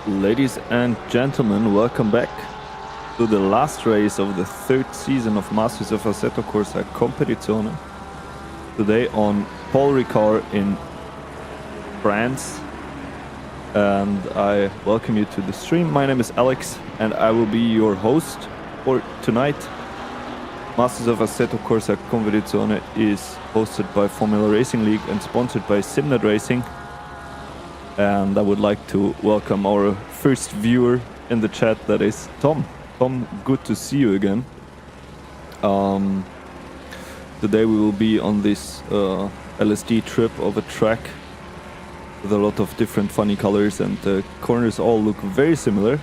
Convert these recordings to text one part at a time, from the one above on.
Ladies and gentlemen, welcome back to the last race of the third season of Masters of Assetto Corsa Competizione. Today on Paul Ricard in France, and I welcome you to the stream. My name is Alex and I will be your host for tonight. Masters of Assetto Corsa Competizione is hosted by Formula Racing League and sponsored by SimGrid Racing. And I would like to welcome our first viewer in the chat, that is Tom. Tom, good to see you again. Today we will be on this LSD trip of a track with a lot of different funny colors, and the corners all look very similar.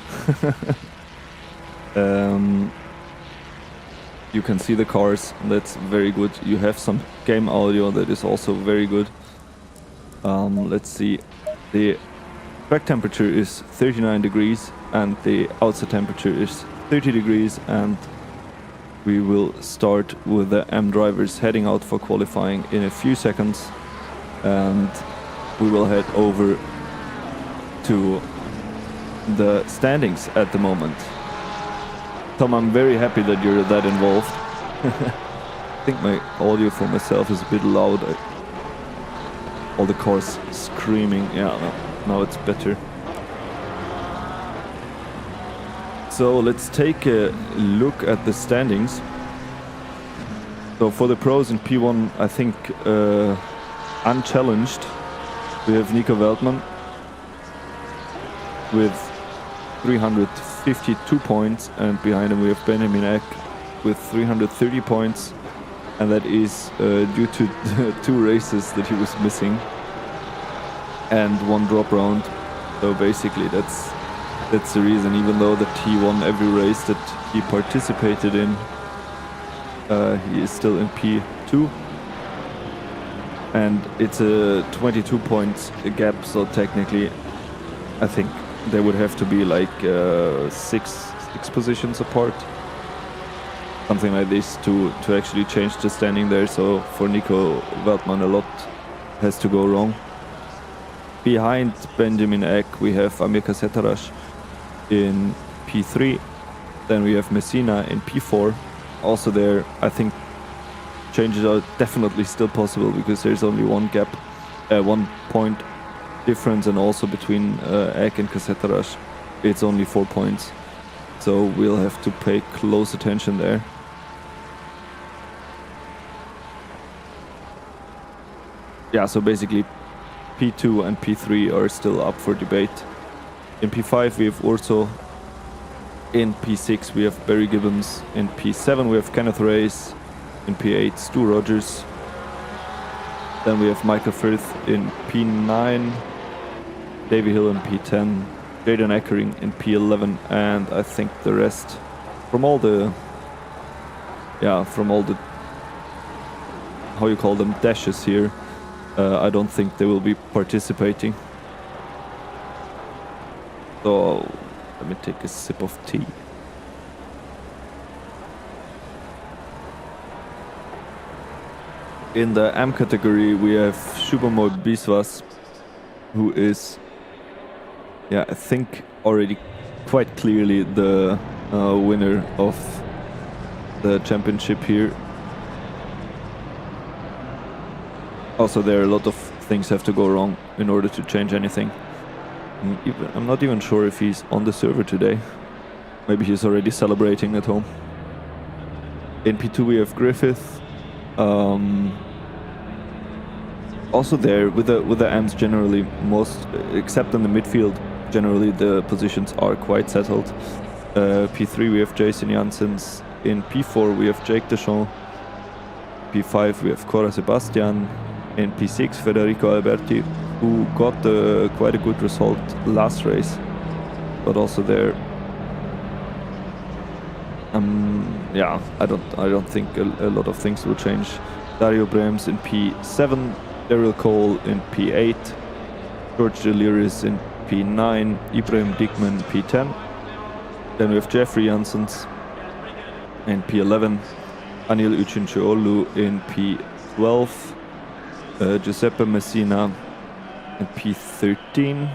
You can see the cars, that's very good. You have some game audio that is also very good. Let's see. The track temperature is 39 degrees and the outside temperature is 30 degrees, and we will start with the M drivers heading out for qualifying in a few seconds, and we will head over to the standings at the moment. Tom, I'm very happy that you're that involved. I think my audio for myself is a bit loud. All the cars screaming. Yeah, now it's better. So let's take a look at the standings. So for the pros in P1, I think unchallenged, we have Nico Veltman with 352 points, and behind him we have Benjamin Eck with 330 points. And that is due to the 2 races that he was missing and 1 drop round. So basically that's the reason. Even though that he won every race that he participated in, he is still in P2. And it's a 22 points gap, so technically I think they would have to be like six positions apart. Something like this to actually change the standing there. So for Nico Veltman a lot has to go wrong. Behind Benjamin Eck we have Amir Kasetarash in P3. Then we have Messina in P4. Also there I think changes are definitely still possible, because there's only 1 gap, 1 point difference, and also between Eck and Kasetarash it's only 4 points. So we'll have to pay close attention there. Yeah, so basically P2 and P3 are still up for debate. In P5 we have Urso. In P6 we have Barry Gibbons. In P7 we have Kenneth Reyes. In P8 Stu Rogers. Then we have Michael Firth in P9. Davey Hill in P10. Jaden Eckering in P11, and I think the rest from all the how you call them, dashes here, I don't think they will be participating. So let me take a sip of tea. In the M category we have Shubhamoy Biswas, who is, I think already quite clearly the winner of the championship here. Also there a lot of things have to go wrong in order to change anything. I'm not even sure if he's on the server today. Maybe he's already celebrating at home. In P2 we have Griffith. Also there with the M's generally, most except in the midfield, generally the positions are quite settled. P3 we have Jason Janssens. In P4 we have Jake Deschamps. P5 we have Cora Sebastian. In P6 Federico Alberti, who got quite a good result last race, but also there I don't think a lot of things will change. Dario Brems in P7, Daryl Cole in P8, George Delirious in P9, Ibrahim Dickman P10. Then we have Jeffrey Janssens in P11, Anil Uchinciolu in P12, Giuseppe Messina in P13,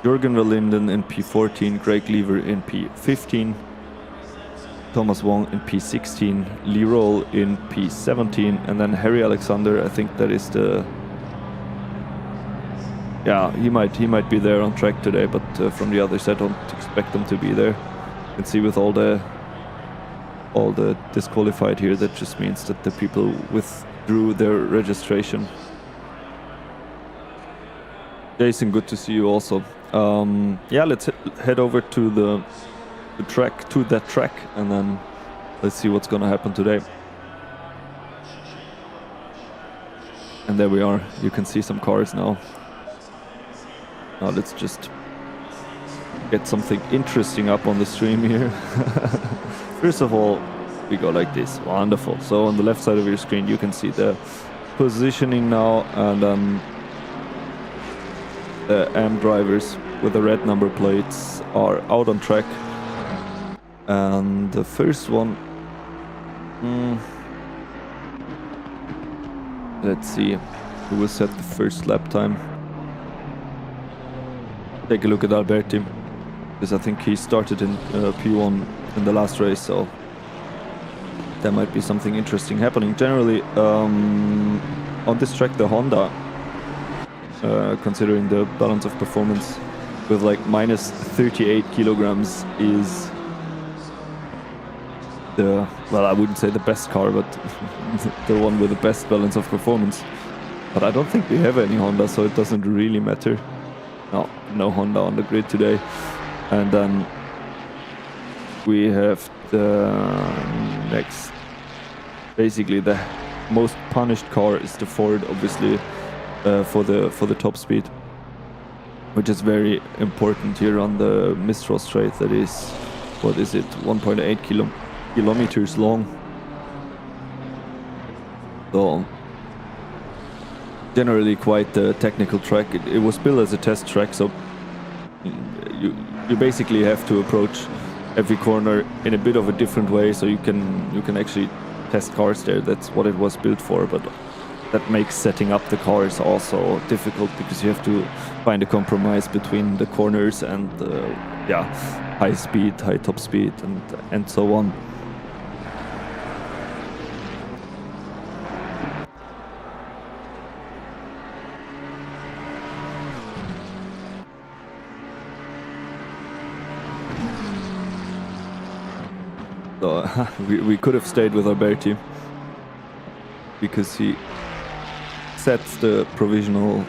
Jürgen Verlinden in P14, Greg Lever in P15, Thomas Wong in P16, Lee Roll in P17, and then Harry Alexander. I think that is the... Yeah, he might be there on track today, but from the others I don't expect them to be there. You can see with all the disqualified here, that just means that the people withdrew their registration. Jason, good to see you also. Yeah, let's head over to the that track, and then let's see what's gonna happen today. And there we are. You can see some cars now. Now let's just get something interesting up on the stream here. First of all, we go like this. Wonderful. So on the left side of your screen, you can see the positioning now, and the AM drivers with the red number plates are out on track. And the first one, let's see who will set the first lap time. Take a look at Alberti, because I think he started in P1 in the last race, so there might be something interesting happening. Generally, on this track, the Honda, considering the balance of performance, with like minus 38 kilograms, is the, well, I wouldn't say the best car, but the one with the best balance of performance. But I don't think we have any Honda, so it doesn't really matter. No Honda on the grid today. And then we have the next, basically the most punished car is the Ford, obviously, for the top speed, which is very important here on the Mistral straight. That is, what is it, 1.8 kilometers long. So generally quite a technical track. It was built as a test track, so you basically have to approach every corner in a bit of a different way, so you can actually test cars there. That's what it was built for, but that makes setting up the cars also difficult, because you have to find a compromise between the corners and high speed, high top speed, and so on. So we could have stayed with Alberti, because he sets the provisional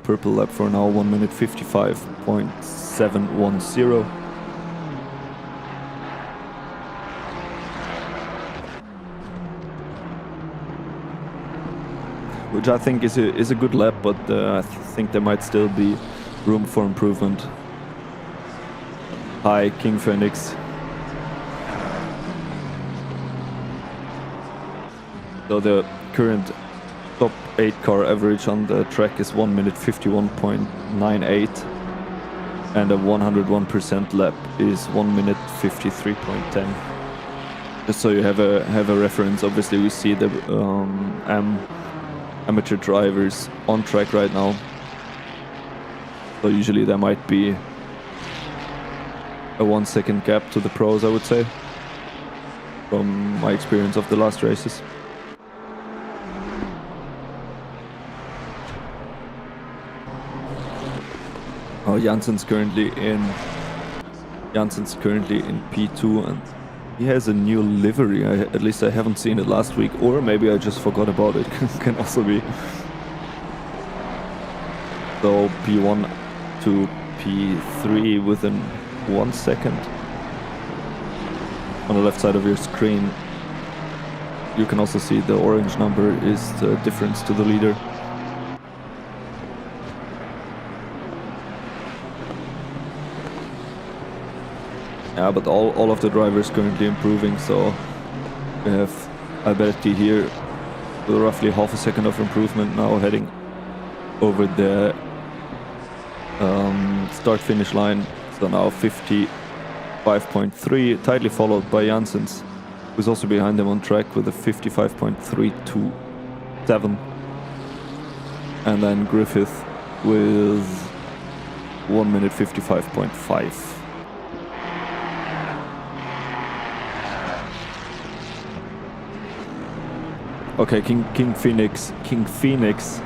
purple lap for now 1 minute 55.710. Which I think is a good lap, but I think there might still be room for improvement. Hi, King Phoenix. So the current top 8 car average on the track is 1 minute 51.98, and a 101% lap is 1 minute 53.10. Just so you have a reference. Obviously, we see the amateur drivers on track right now. So usually there might be a 1 second gap to the pros, I would say, from my experience of the last races. Oh, Jansen's currently in P2, and he has a new livery. At least I haven't seen it last week, or maybe I just forgot about it. Can also be. So P1 to P3 within 1 second. On the left side of your screen, you can also see the orange number is the difference to the leader. Yeah, but all of the drivers currently improving, so we have Alberti here with roughly half a second of improvement, now heading over the start-finish line. So now 55.3, tightly followed by Janssens, who's also behind them on track with a 55.327. And then Griffith with 1 minute 55.5. Okay, King Phoenix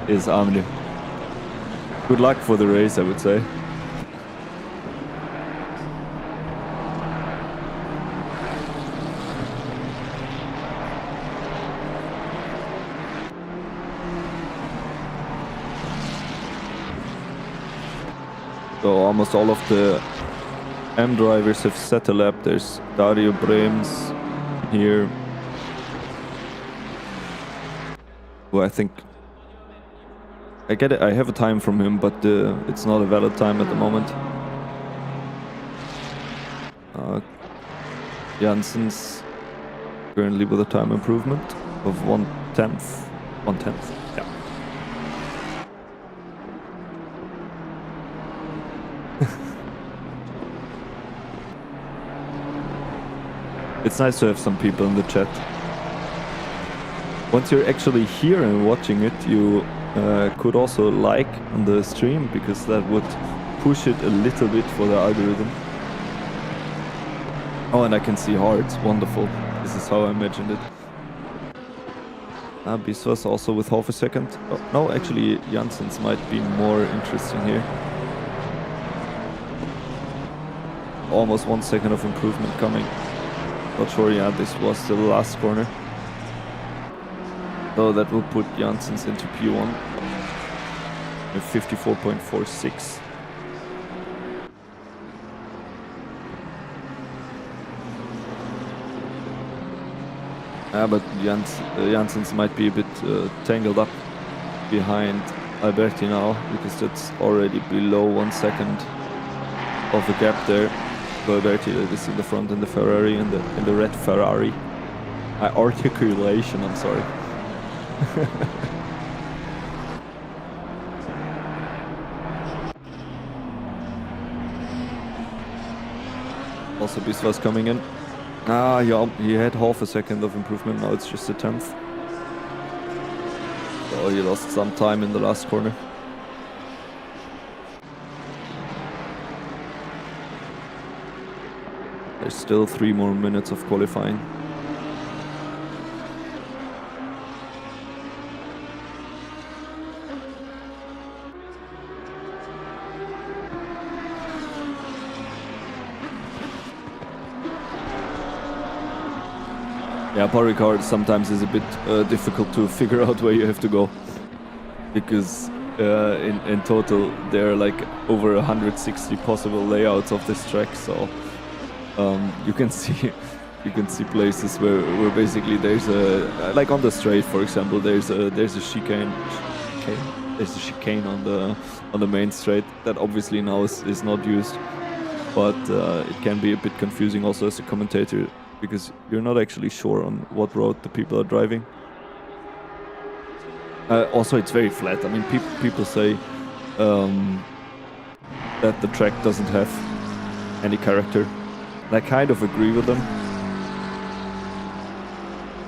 is Amne. Good luck for the race, I would say. So almost all of the M drivers have set a lap. There's Dario Brems here, who I think I get it. I have a time from him, but it's not a valid time at the moment. Jansen's currently with a time improvement of 1/10. Yeah. It's nice to have some people in the chat. Once you're actually here and watching it, you could also like on the stream, because that would push it a little bit for the algorithm. Oh, and I can see hearts. Wonderful. This is how I imagined it. Biswas also with half a second. Oh, no, actually Janssens might be more interesting here. Almost 1 second of improvement coming. Not sure, yeah, this was the last corner. So that will put Janssens into P1 with 54.46. But Janssens might be a bit tangled up behind Alberti now, because that's already below 1 second of a gap there. So Alberti that is in the front in the Ferrari, in the red Ferrari. My articulation, I'm sorry. Also Biswas coming in. Yeah, he had half a second of improvement, now it's just a 10th. So he lost some time in the last corner. There's still 3 more minutes of qualifying. Yeah, Ricard sometimes is a bit difficult to figure out where you have to go, because in total there are like over 160 possible layouts of this track. So you can see places where basically there's a, like on the straight, for example, there's a chicane on the main straight that obviously now is not used, but it can be a bit confusing also as a commentator, because you're not actually sure on what road the people are driving. Also, it's very flat. I mean, people say that the track doesn't have any character. And I kind of agree with them.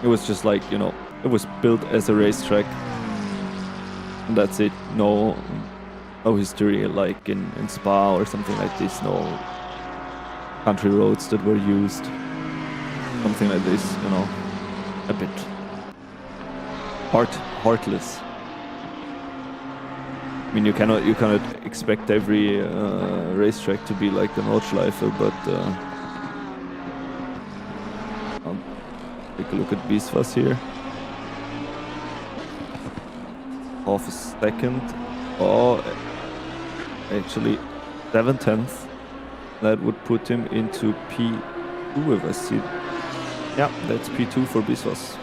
It was just like, you know, it was built as a racetrack, and that's it. No history like in Spa or something like this. No country roads that were used. Something like this, you know, a bit heartless. I mean, you cannot expect every racetrack to be like the Nordschleife, but I'll take a look at Biswas here. Half a second. Oh, actually 7/10. That would put him into P2 if I see. Yeah, that's P2 for Biswas.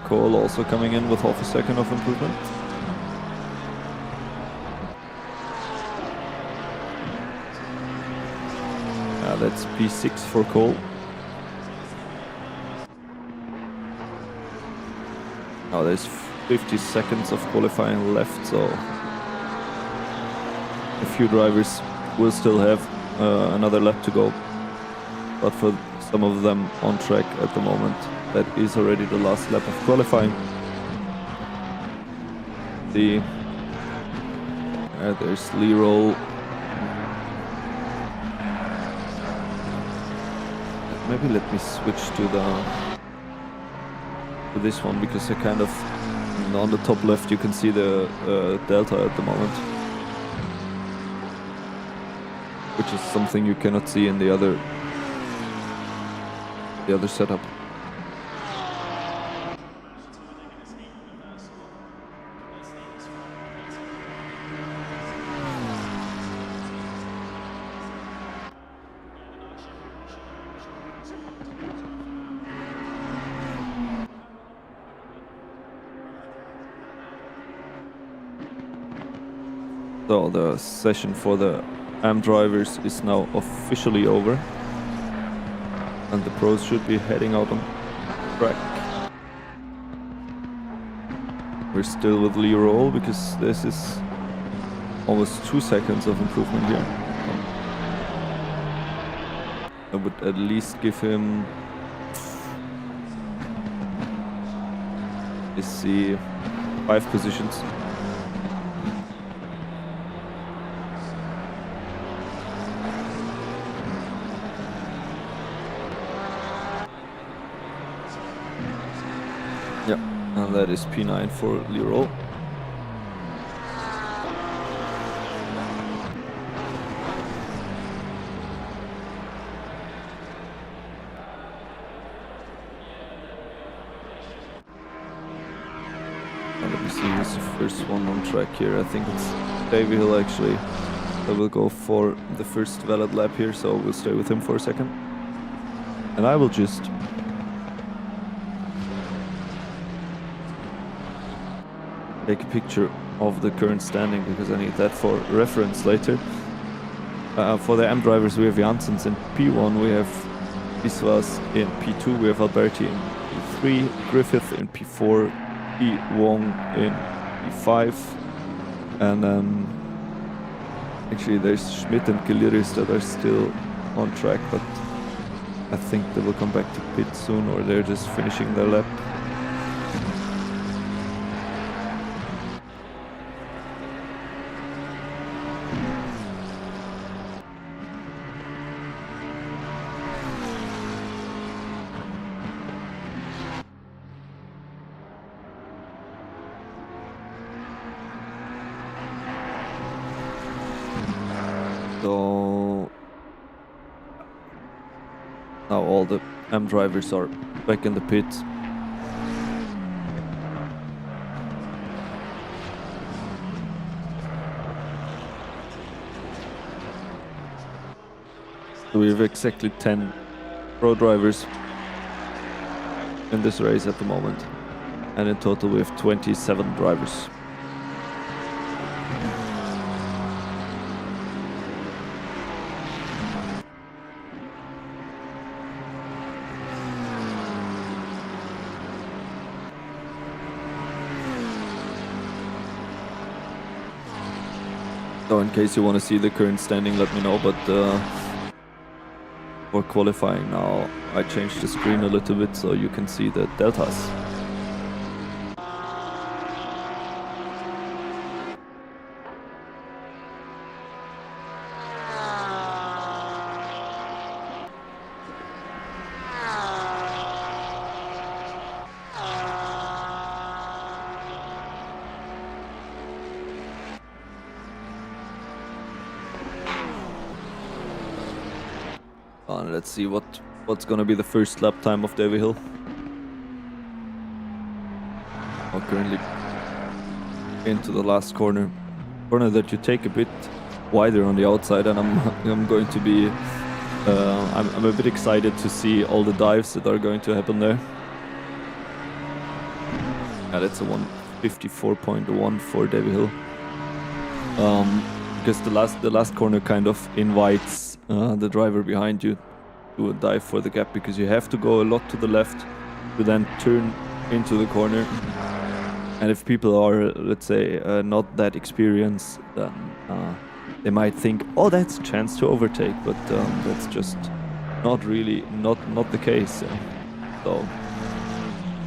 Cole also coming in with half a second of improvement. That's P6 for Cole. Now there's 50 seconds of qualifying left, so a few drivers will still have another lap to go. But for some of them on track at the moment, that is already the last lap of qualifying. There's Leroy. Maybe let me switch to this one, because I kind of, on the top left you can see the delta at the moment, which is something you cannot see in the other setup. So the session for the AM drivers is now officially over, and the pros should be heading out on track. We're still with Leroy because this is almost 2 seconds of improvement here. I would at least give him, let's see, 5 positions. Yeah, and that is P9 for Leroy. And let me see who's the first one on track here. I think it's Davey Hill actually. I will go for the first valid lap here, so we'll stay with him for a second. And I will just take a picture of the current standing, because I need that for reference later. For the AM drivers, we have Janssens in P1, we have Biswas in P2, we have Alberti in P3, Griffith in P4, P. Wong in P5, and actually there's Schmidt and Giliris that are still on track, but I think they will come back to pit soon, or they're just finishing their lap. So now all the AM drivers are back in the pit. So we have exactly 10 pro drivers in this race at the moment, and in total we have 27 drivers. So in case you want to see the current standing, let me know, but for qualifying now I changed the screen a little bit so you can see the deltas. Let's see what's gonna be the first lap time of Davey Hill. We're currently into the last corner that you take a bit wider on the outside, and I'm going to be I'm a bit excited to see all the dives that are going to happen there. Yeah, that's a 154.1 for Davey Hill. Because the last corner kind of invites the driver behind you to dive for the gap, because you have to go a lot to the left to then turn into the corner. And if people are, let's say, not that experienced, then they might think, oh, that's a chance to overtake, but that's just not really not the case. So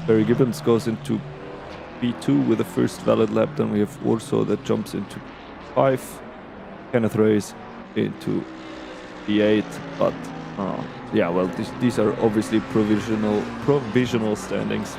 Barry Gibbons goes into P2 with the first valid lap. Then we have Urso that jumps into 5. Kenneth Reyes into P8. But yeah, well, these are obviously provisional standings.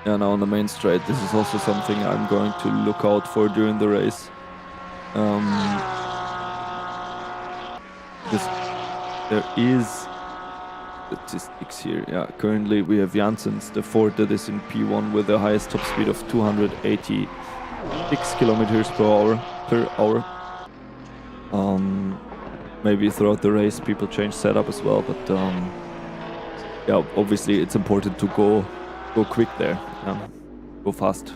Yeah, now on the main straight, this is also something I'm going to look out for during the race. Because there is statistics here. Yeah, currently we have Janssens, the Ford, that is in P1 with the highest top speed of 286 kilometers per hour. Maybe throughout the race people change setup as well, but yeah, obviously it's important to go quick there, go fast.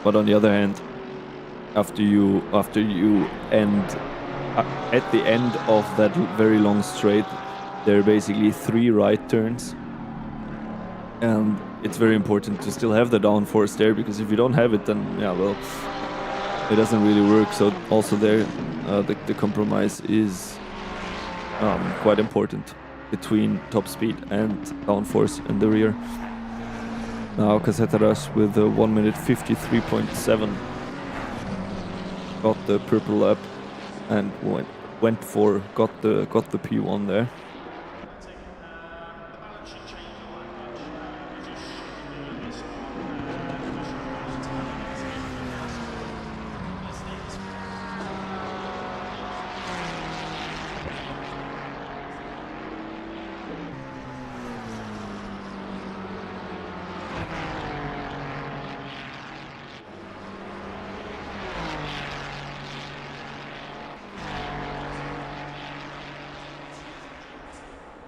But on the other hand, after you end at the end of that very long straight, there are basically 3 right turns, and it's very important to still have the downforce there, because if you don't have it, then yeah, well, it doesn't really work. So also there, the compromise is quite important between top speed and downforce in the rear. Now Caceres with a 1 minute 53.7 got the purple lap and got the P1 there.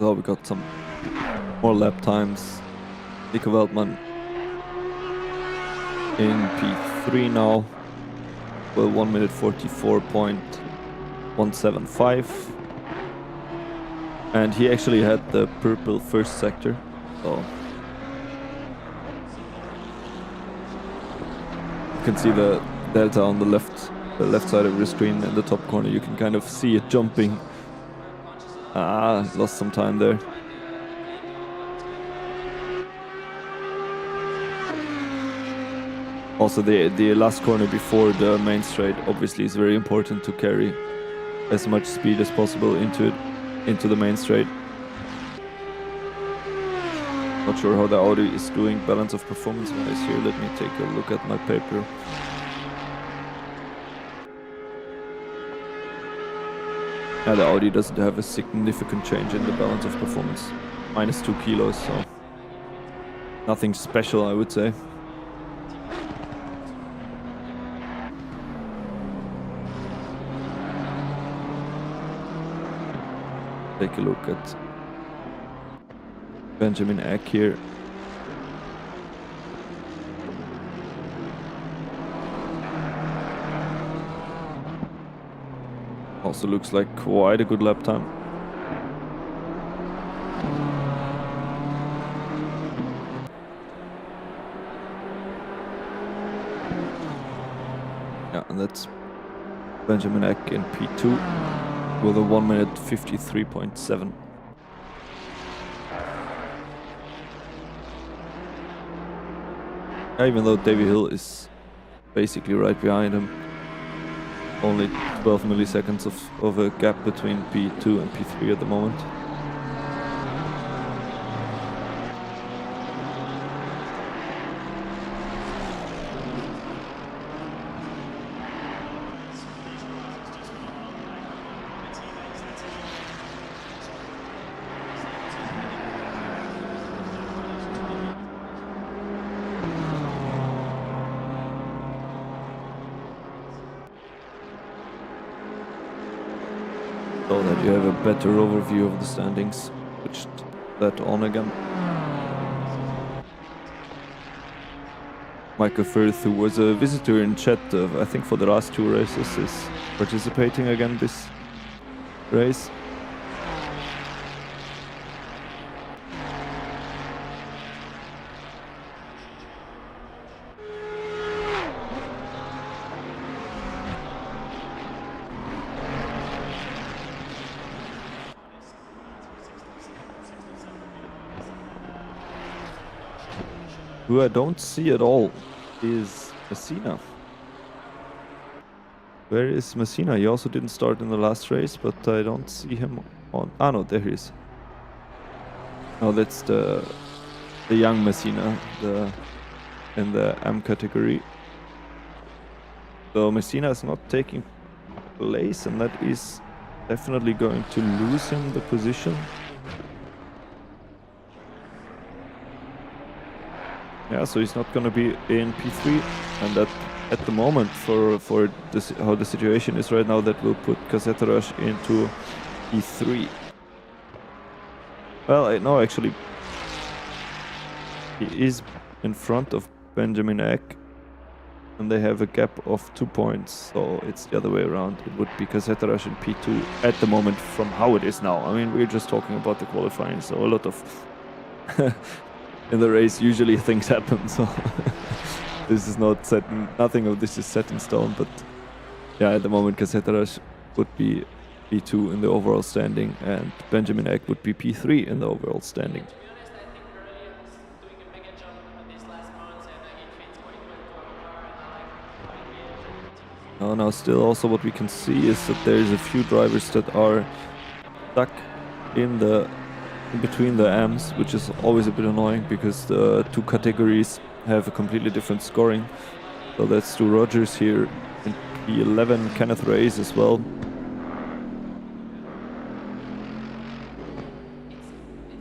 So we got some more lap times. Nico Veltman in P3 now with 1 minute 44.175, and he actually had the purple first sector, so you can see the delta on the left side of your screen in the top corner. You can kind of see it jumping. Lost some time there. Also, the last corner before the main straight obviously is very important to carry as much speed as possible into the main straight. Not sure how the Audi is doing balance of performance wise here. Let me take a look at my paper. Yeah, the Audi doesn't have a significant change in the balance of performance. -2 kilos, so nothing special, I would say. Take a look at Benjamin Eck here. Also looks like quite a good lap time. Yeah, and that's Benjamin Eck in P2 with a 1 minute 53.7. Even though Davy Hill is basically right behind him. Only 12 milliseconds of a gap between P2 and P3 at the moment. so that you have a better overview of the standings. Switched that on again. Michael Firth, who was a visitor in chat, I think for the last 2 races, is participating again this race. Who I don't see at all is Messina. Where is Messina? He also didn't start in the last race, but I don't see him on... Ah, no, there he is. Oh, that's the young Messina, in the M category. So Messina is not taking place, and that is definitely going to lose him the position. Yeah, so he's not going to be in P3, and that at the moment for this, how the situation is right now, that will put Cassetto into P3. Well, no, actually, he is in front of Benjamin Eck, and they have a gap of 2 points, so it's the other way around. It would be Cassetto in P2 at the moment from how it is now. I mean, we're just talking about the qualifying, so a lot of... in the race, usually things happen, so this is not set. Nothing of this is set in stone. But yeah, at the moment, Cassetto would be P2 in the overall standing, and Benjamin Eck would be P3 in the overall standing. Now, still, also what we can see is that there's a few drivers that are stuck in between the M's, which is always a bit annoying because the 2 categories have a completely different scoring. So that's Stu Rogers here in P11, Kenneth Reyes as well.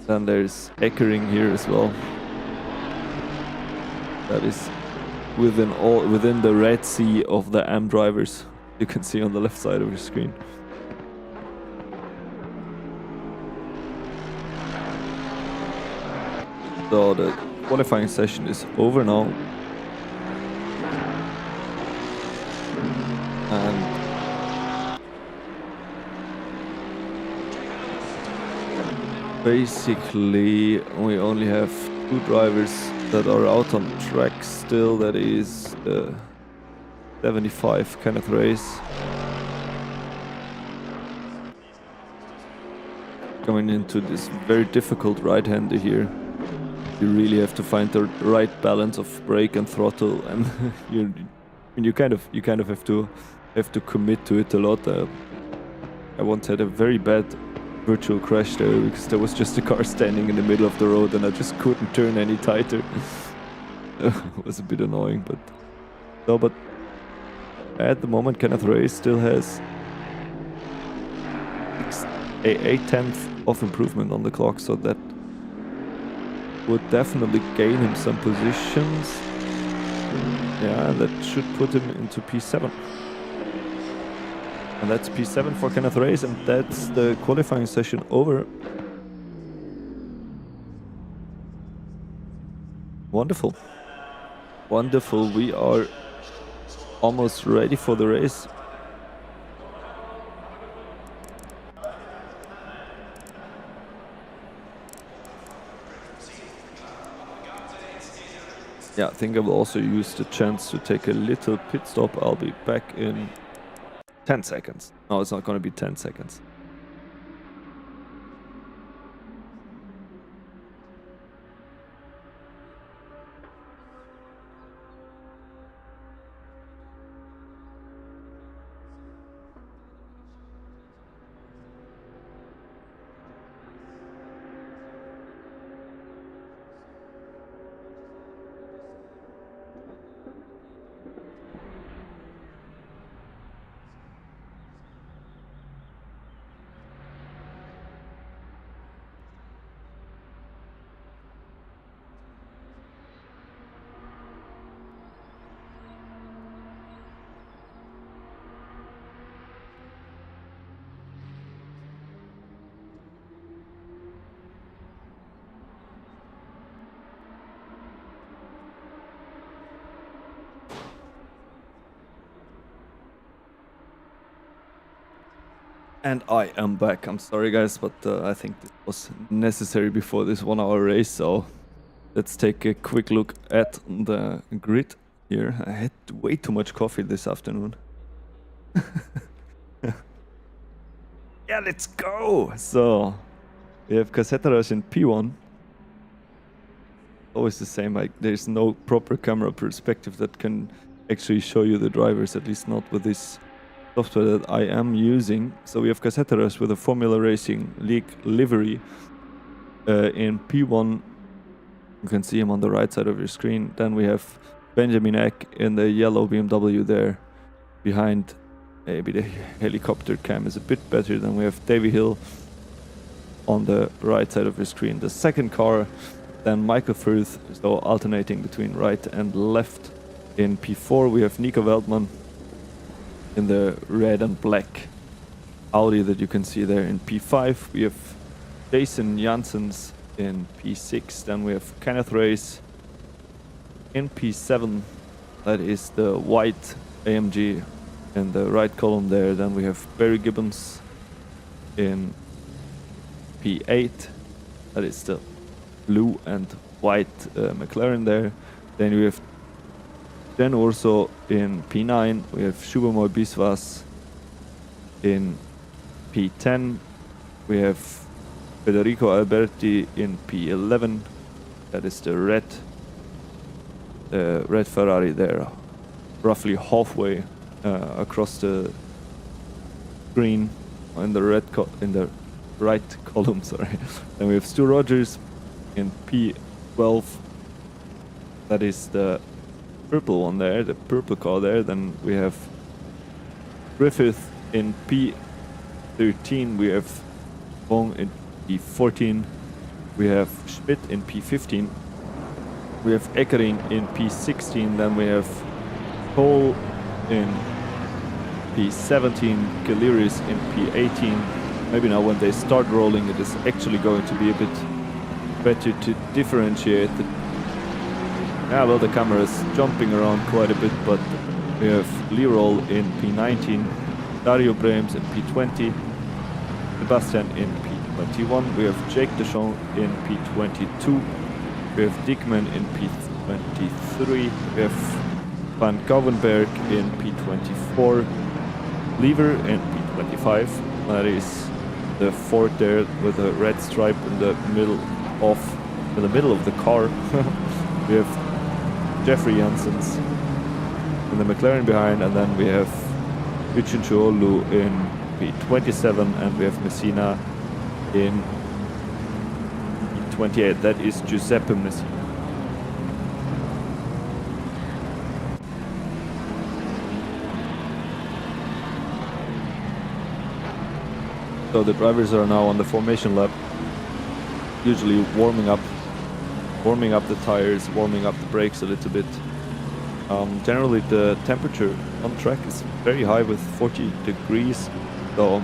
Then there's Eckering here as well. That is within the Red Sea of the M drivers. You can see on the left side of your screen. So the qualifying session is over now. And basically we only have 2 drivers that are out on track still. That is the 75 Kenneth Reyes coming into this very difficult right-hander here. You really have to find the right balance of brake and throttle, and you kind of have to commit to it a lot. I once had a very bad virtual crash there because there was just a car standing in the middle of the road, and I just couldn't turn any tighter. It was a bit annoying, but no. But at the moment, Kenneth Reyes still has a 1/10 of improvement on the clock, so that would definitely gain him some positions. Yeah, that should put him into P7. And that's P7 for Kenneth Reyes, and that's the qualifying session over. Wonderful. Wonderful. We are almost ready for the race. Yeah, I think I will also use the chance to take a little pit stop. I'll be back in 10 seconds. No, it's not going to be 10 seconds. And I am back. I'm sorry, guys, but I think this was necessary before this 1 hour race. So let's take a quick look at the grid here. I had way too much coffee this afternoon. Yeah, let's go. So we have Cassettarush in P1. Always the same. Like there's no proper camera perspective that can actually show you the drivers, at least not with this software that I am using. So we have Cassettarush with a Formula Racing League livery in P1. You can see him on the right side of your screen. Then we have Benjamin Eck in the yellow BMW there behind. Maybe the helicopter cam is a bit better. Then we have Davy Hill on the right side of your screen. The second car, then Michael Firth, so alternating between right and left. In P4 we have Nico Veldman in the red and black Audi that you can see there. In P5 we have Jason Janssens in P6. Then we have Kenneth Race in P7. That is the white AMG in the right column there. Then we have Barry Gibbons in P8. That is the blue and white McLaren there. Then we have Jen Urso in P9. We have Shubamoy Biswas in P10. We have Federico Alberti in P11. That is the red Ferrari there, roughly halfway across the screen in the right column. Sorry. Then we have Stu Rogers in P12. That is the purple one there, the purple car there. Then we have Griffith in P13. We have Wong in P14. We have Schmidt in P15. We have Eckering in P16. Then we have Cole in P17. Galiris in P18. Maybe now when they start rolling it is actually going to be a bit better to differentiate the well, the camera is jumping around quite a bit, but we have Leroll in P19, Dario Brems in P20, Sebastian in P21, we have Jake Deschamps in P22, we have Dickman in P23, we have Van Gouwenberg in P24, Lever in P25, that is the Ford there with a red stripe in the middle of the car. We have Jeffrey Janssens in the McLaren behind, and then we have Yuchin Chuolu in P27, and we have Messina in P28. That is Giuseppe Messina. So the drivers are now on the formation lap, usually warming up the tires, warming up the brakes a little bit. Generally the temperature on track is very high with 40 degrees, so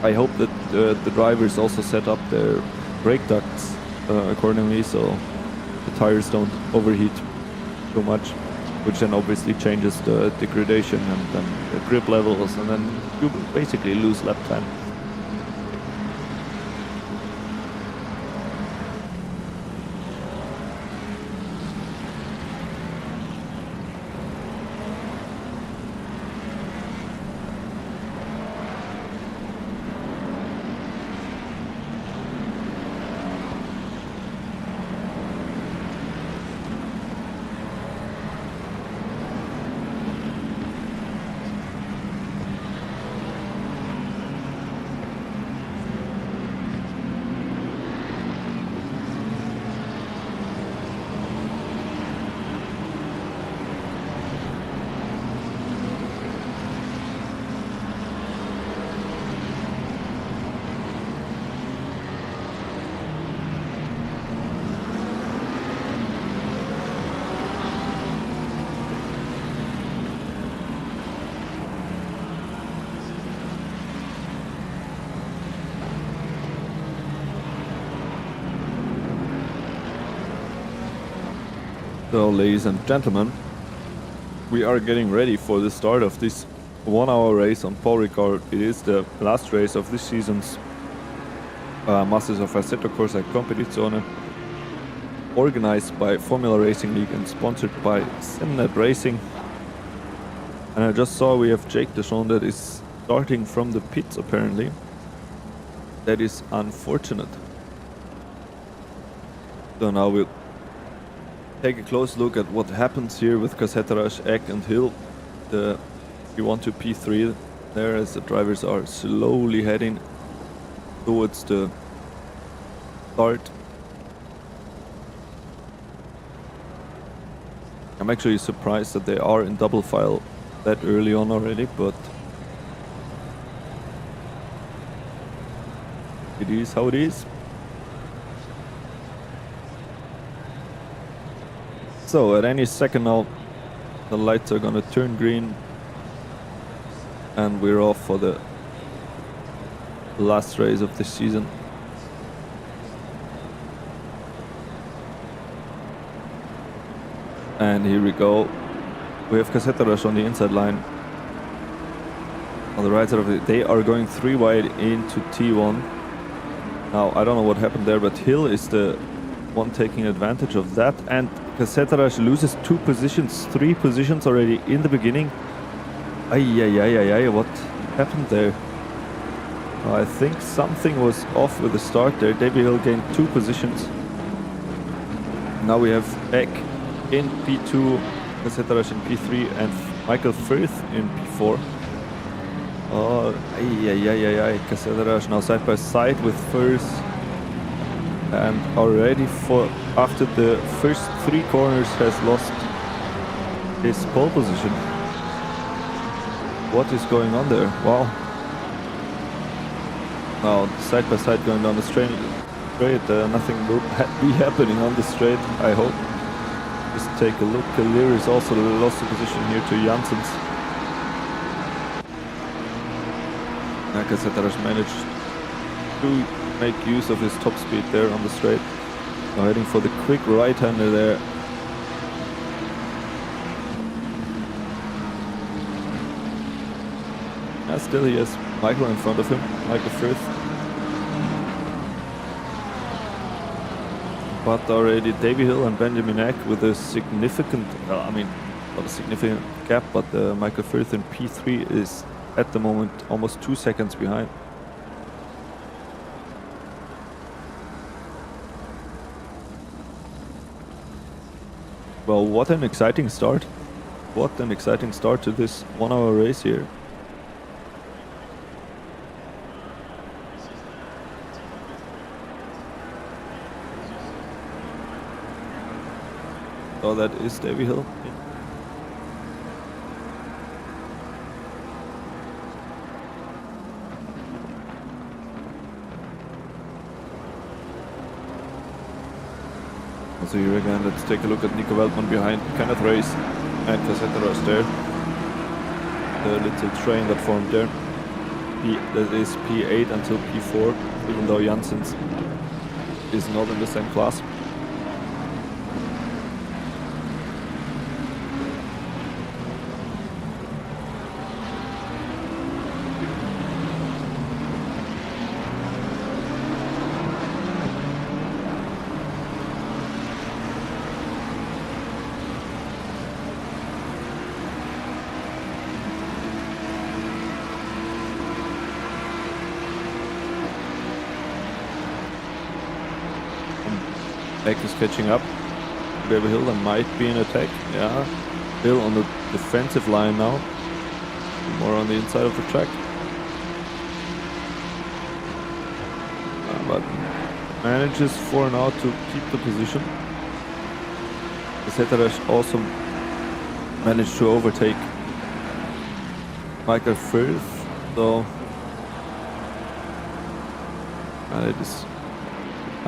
I hope that the drivers also set up their brake ducts accordingly, so the tires don't overheat too much, which then obviously changes the degradation and then the grip levels, and then you basically lose lap time. So, ladies and gentlemen, we are getting ready for the start of this 1-hour race on Paul Ricard. It is the last race of this season's Masters of Assetto Corsa Competizione, organized by Formula Racing League and sponsored by SimGrid Racing. And I just saw we have Jake Deschamps that is starting from the pits apparently. That is unfortunate. So now we'll take a close look at what happens here with Cassettaraj, Eck and Hill. The P1 to P3 there, as the drivers are slowly heading towards the start. I'm actually surprised that they are in double file that early on already, but it is how it is. So at any second now, the lights are gonna turn green and we're off for the last race of this season. And here we go. We have Cassettaraj on the inside line. On the right side of it, they are going 3 wide into T1. Now, I don't know what happened there, but Hill is the one taking advantage of that. And Cassettaraj loses 2 positions, 3 positions already in the beginning. What happened there? I think something was off with the start there. Davy Hill gained 2 positions. Now we have Eck in P2, Cassettaraj in P3 and Michael Firth in P4. Oh, Cassettaraj now side by side with Firth. And already after the first 3 corners has lost his pole position. What is going on there? Wow. Now side by side going down the straight. Nothing will be happening on the straight, I hope. Just take a look. Kalir is also lost the position here to Janssens. Cassettaraj managed to make use of his top speed there on the straight. Now heading for the quick right-hander there. Still he has Michael in front of him, Michael Firth. But already Davy Hill and Benjamin Eck with a significant, not a significant gap, but Michael Firth in P3 is at the moment almost 2 seconds behind. Well, what an exciting start. What an exciting start to this 1-hour race here. So that is Davy Hill. So here again, let's take a look at Nico Weltman behind Kenneth Race and Cassettaraj there. The little train that formed there. That is P8 until P4, even though Janssens is not in the same class. Eck is catching up. Davy Hill and might be in attack. Yeah, Hill on the defensive line now. More on the inside of the track. But manages for now to keep the position. Cassettaraj also managed to overtake Michael Firth. So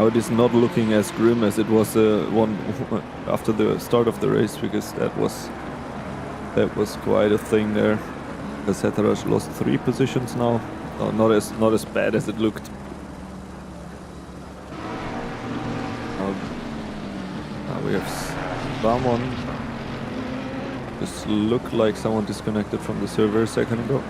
it is not looking as grim as it was one after the start of the race, because that was quite a thing there. Cassettaraj lost 3 positions now. No, not as bad as it looked. Now we have someone Just looked like someone disconnected from the server a second ago.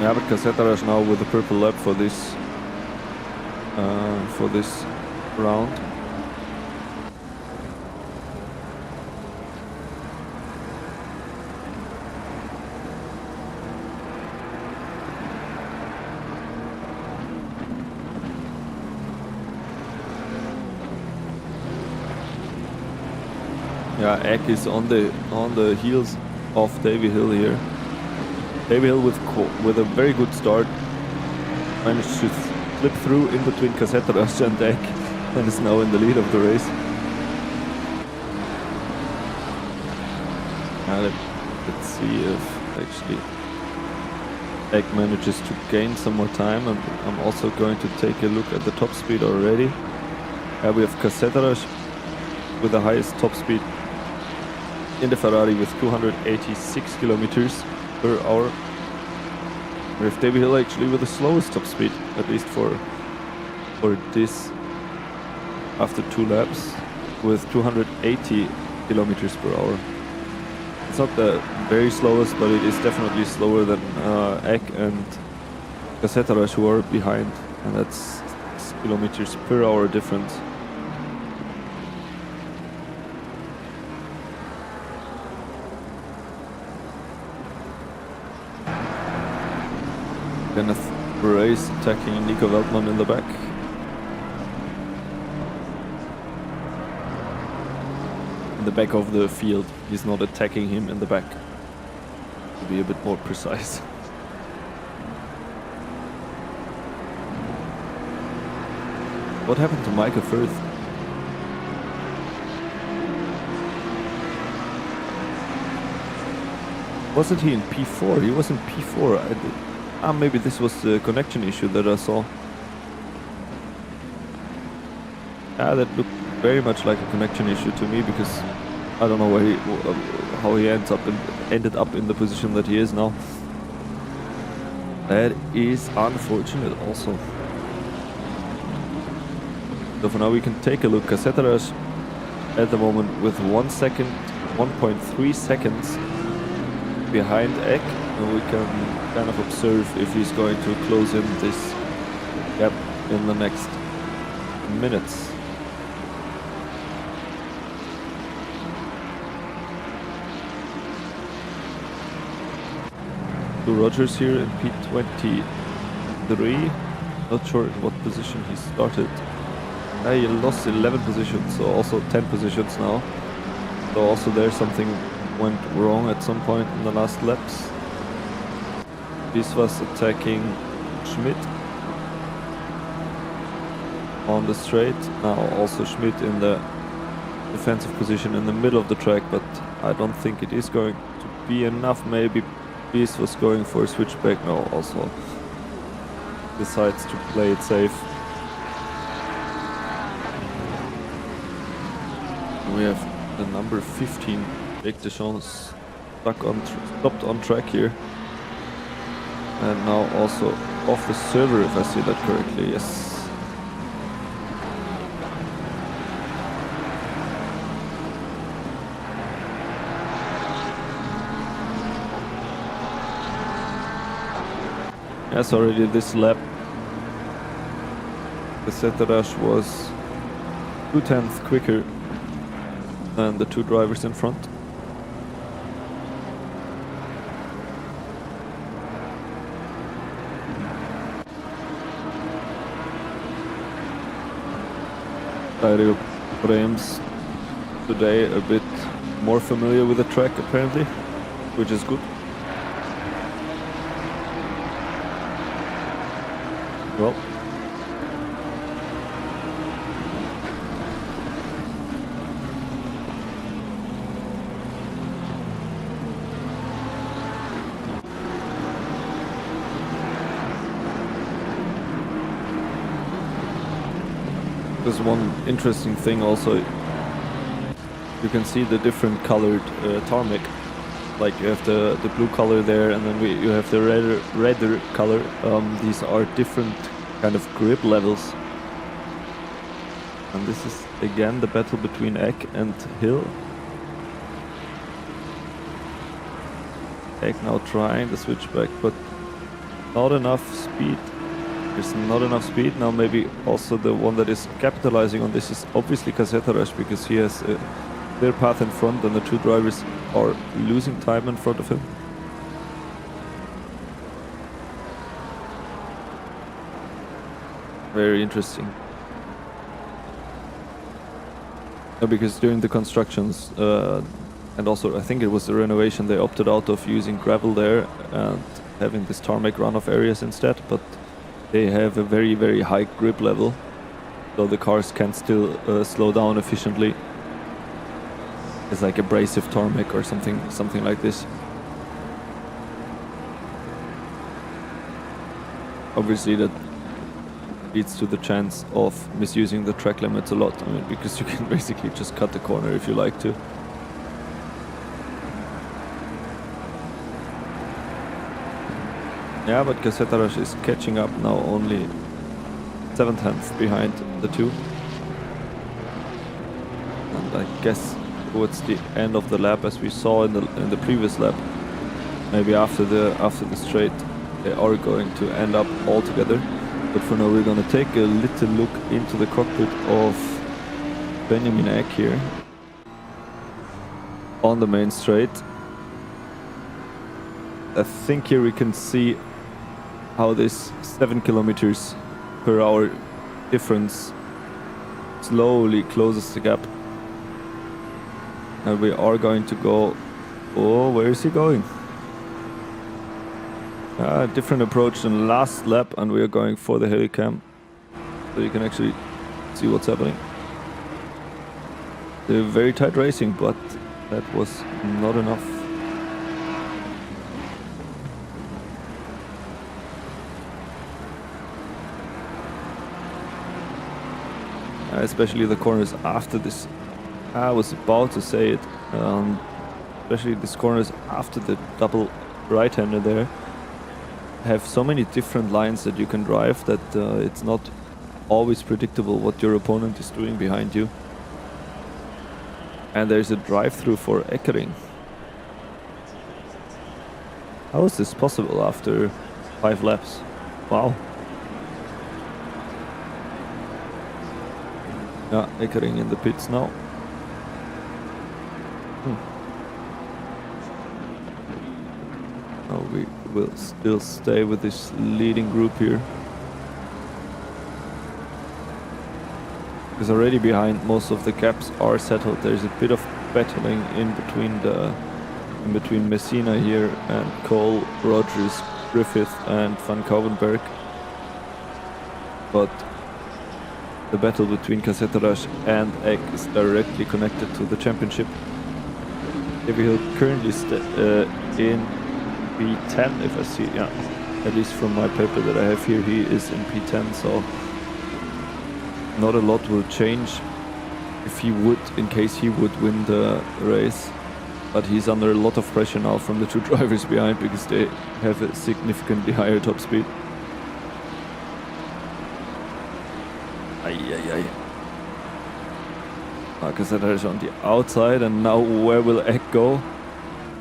Yeah, but Caseta is now with the purple lap for this round. Yeah, Eck is on the heels of Davy Hill here. Davy Hill with a very good start managed to slip through in between Caseta and Eck and is now in the lead of the race. Let's see if actually Eck manages to gain some more time, and I'm also going to take a look at the top speed already. We have Caseta with the highest top speed in the Ferrari with 286 kilometers per hour. We have Davy Hill actually with the slowest top speed, at least for this, after 2 laps, with 280 kilometers per hour. It's not the very slowest, but it is definitely slower than Eck and Caseta, who are behind, and that's 6 kilometers per hour difference. Kenneth Brace attacking Nico Weltmann in the back. In the back of the field, he's not attacking him in the back. To be a bit more precise. What happened to Micah Firth? Wasn't he in P4? He was in P4. Maybe this was the connection issue that I saw. That looked very much like a connection issue to me, because I don't know how he ended up in the position that he is now. That is unfortunate also. So for now we can take a look. Caseta at the moment with 1 second, 1.3 seconds behind Eck, and we can kind of observe if he's going to close in this gap in the next minutes. So Rogers here in P23, not sure in what position he started. He lost 11 positions, so also 10 positions now. So also there something went wrong at some point in the last laps. This was attacking Schmidt on the straight. Now also Schmidt in the defensive position in the middle of the track, but I don't think it is going to be enough. Maybe Beast was going for a switchback. No, also decides to play it safe. We have the number 15, Jake Deschamps, stopped on track here. And now also off the server, if I see that correctly, yes. Yes, already this lap, the Seterash was 2/10 quicker than the 2 drivers in front. Dario Brems today a bit more familiar with the track apparently, which is good. Well, there's one interesting thing also. You can see the different colored tarmac. Like you have the blue color there, and then you have the redder color. These are different kind of grip levels. And this is again the battle between Eck and Hill. Eck now trying the switchback, but not enough speed. There's not enough speed. Now maybe also the one that is capitalizing on this is obviously Casetaras, because he has a clear path in front and the two drivers are losing time in front of him. Very interesting. Because during the constructions and also I think it was the renovation, they opted out of using gravel there and having this tarmac runoff areas instead, but they have a very, very high grip level, so the cars can still slow down efficiently. It's like abrasive tarmac or something like this. Obviously that leads to the chance of misusing the track limits a lot. I mean, because you can basically just cut the corner if you like to. Yeah, but Casetaras is catching up now, only 7/10 behind the two. And I guess towards the end of the lap, as we saw in the previous lap, maybe after the straight, they are going to end up all together. But for now, we're going to take a little look into the cockpit of Benjamin Eck here on the main straight. I think here we can see how this 7 kilometers per hour difference slowly closes the gap. And we are going to go... Oh, where is he going? Different approach than last lap, and we are going for the helicam, so you can actually see what's happening. They're very tight racing, but that was not enough. Especially the corners after this. I was about to say it. Especially these corners after the double right-hander there have so many different lines that you can drive that it's not always predictable what your opponent is doing behind you. And there's a drive-through for Eckering. How is this possible after 5 laps? Wow. Yeah, Eckering in the pits now. Now we will still stay with this leading group here. Because already behind, most of the gaps are settled. There's a bit of battling in between Messina here and Cole, Rogers, Griffith and Van Couwenberg. But the battle between Casetaras and Eck is directly connected to the championship. He'll currently in P10, if I see, yeah, at least from my paper that I have here, he is in P10, so not a lot will change if he would, in case he would win the race. But he's under a lot of pressure now from the two drivers behind, because they have a significantly higher top speed. Casetaras on the outside, and now where will Eck go?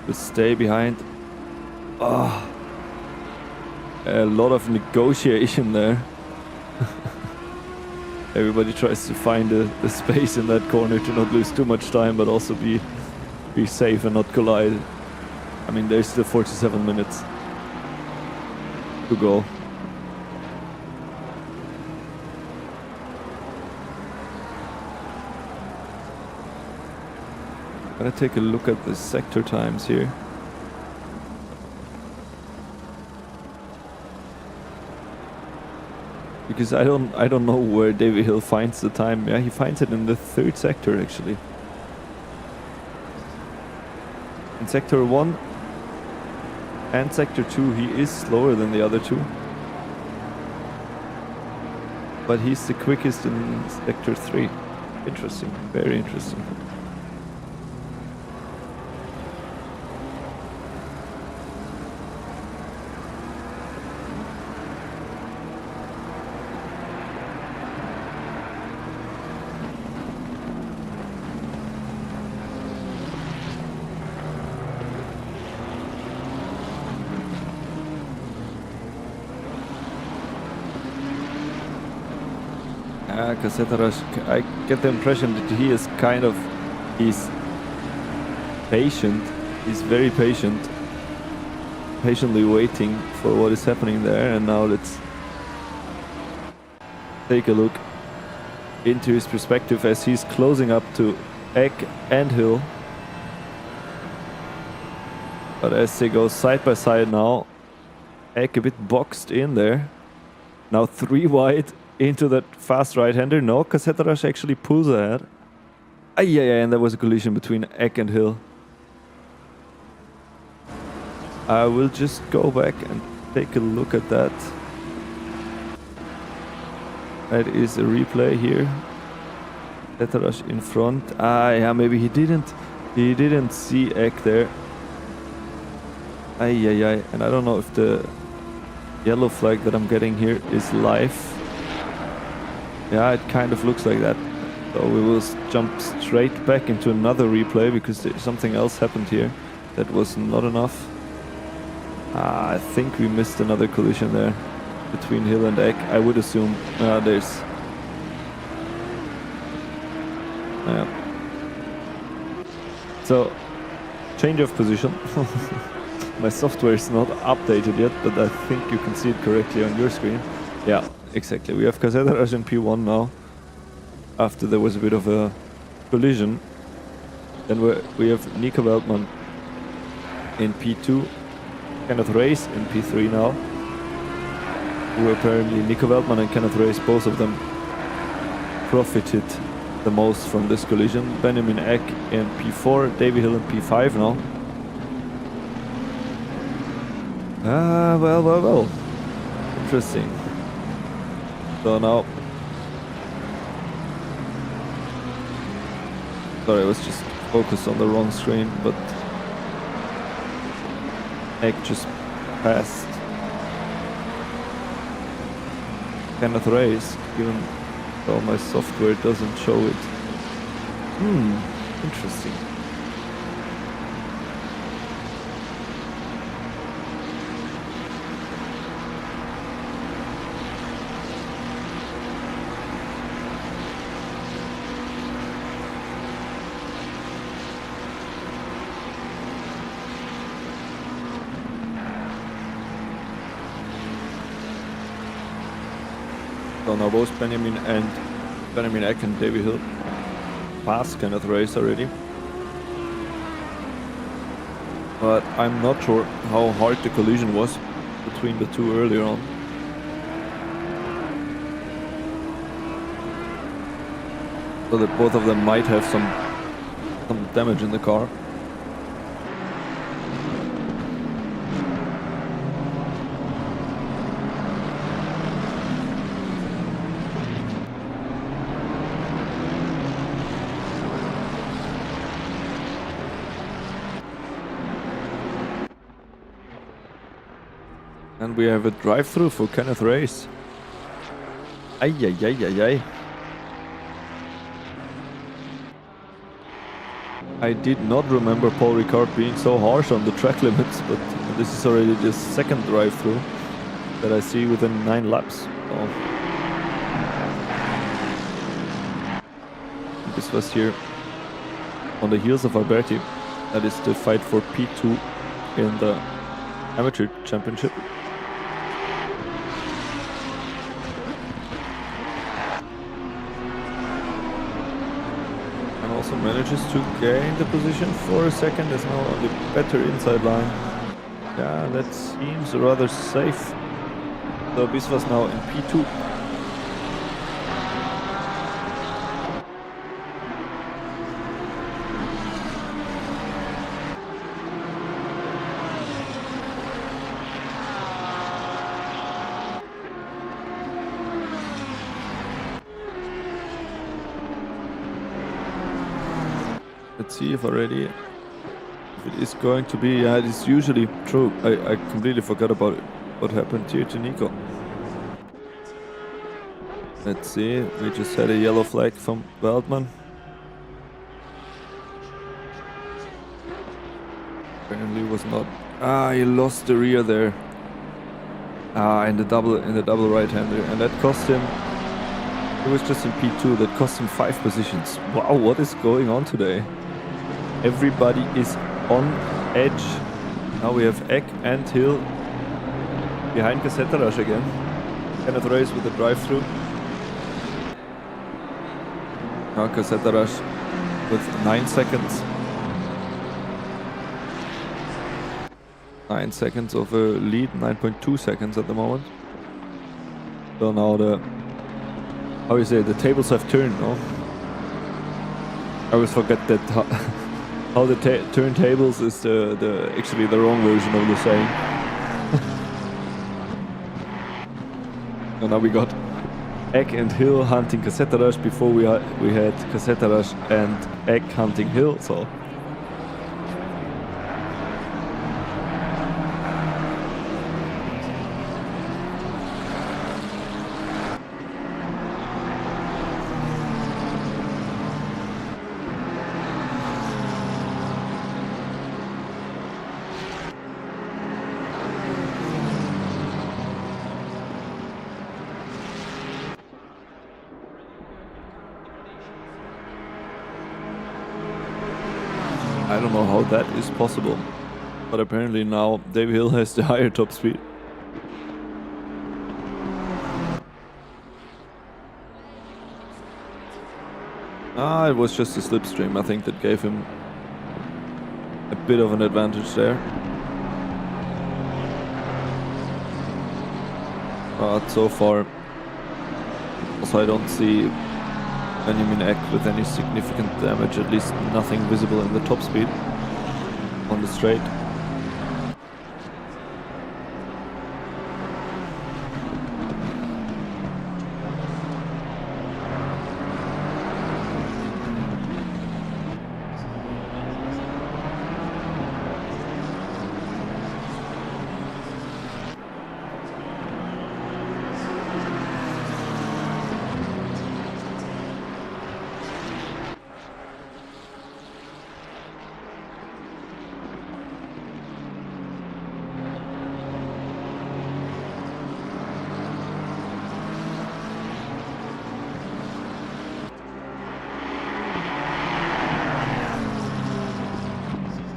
Will stay behind. A lot of negotiation there. Everybody tries to find the space in that corner to not lose too much time, but also be safe and not collide. I mean, there's still 47 minutes to go. I'm gonna take a look at the sector times here. Because I don't know where David Hill finds the time. Yeah, he finds it in the 3rd sector actually. In sector 1 and sector 2 he is slower than the other two. But he's the quickest in sector 3. Interesting, very interesting. Casetaras, I get the impression that he is he's patient. He's very patient, patiently waiting for what is happening there. And now let's take a look into his perspective as he's closing up to Eck and Hill. But as they go side by side now, Eck a bit boxed in there. Now 3 wide into that fast right-hander. No, Casetaras actually pulls ahead. And there was a collision between Eck and Hill. I will just go back and take a look at that. That is a replay here. Casetaras in front. Maybe he didn't see Eck there. And I don't know if the yellow flag that I'm getting here is live. Yeah, it kind of looks like that. So we will jump straight back into another replay because something else happened here that was not enough. I think we missed another collision there between Hill and Eck. I would assume there's... So, change of position. My software is not updated yet, but I think you can see it correctly on your screen. Yeah, exactly. We have Casetaras in P1 now, after there was a bit of a collision. Then we have Nico Weltman in P2, Kenneth Race in P3 now. Who apparently, Nico Weltman and Kenneth Race, both of them profited the most from this collision. Benjamin Eck in P4, Davy Hill in P5 now. Well. Interesting. So now... Sorry, I was just focused on the wrong screen, but... Eck just passed Kenneth Race, even though my software doesn't show it. Interesting. So now both Benjamin Eck and Davy Hill passed Kenneth Race already. But I'm not sure how hard the collision was between the two earlier on. So that both of them might have some damage in the car. And we have a drive-through for Kenneth Race. I did not remember Paul Ricard being so harsh on the track limits, but this is already the second drive-through that I see within 9 laps. So this was here on the heels of Alberti. That is the fight for P2 in the Amateur Championship. Also manages to gain the position for a second, is now on the better inside line. Yeah, that seems rather safe. So Biswas now in P2. Let's see if it is going to be. Yeah, it is usually true. I completely forgot about it. What happened here to Nico? Let's see. We just had a yellow flag from Weltman. Apparently was not. He lost the rear there. In the double right-hander, and that cost him He was just in P2. That cost him 5 positions. Wow, what is going on today? Everybody is on edge. Now we have Eck and Hill behind Cassettarash again. Kenneth Race with the drive-through. Now Cassettarash with 9 seconds. 9 seconds of a lead, 9.2 seconds at the moment. So now the, how you say, the tables have turned, no? I always forget that how the turntables is actually the wrong version of the saying. And now we got Eck and Hill hunting Cassettarash. Before we had Cassettarash and Eck hunting Hill, so. I don't know how that is possible, but apparently now David Hill has the higher top speed. It was just a slipstream, I think, that gave him a bit of an advantage there. But so far, also I don't see Benjamin Eck with any significant damage, at least nothing visible in the top speed on the straight.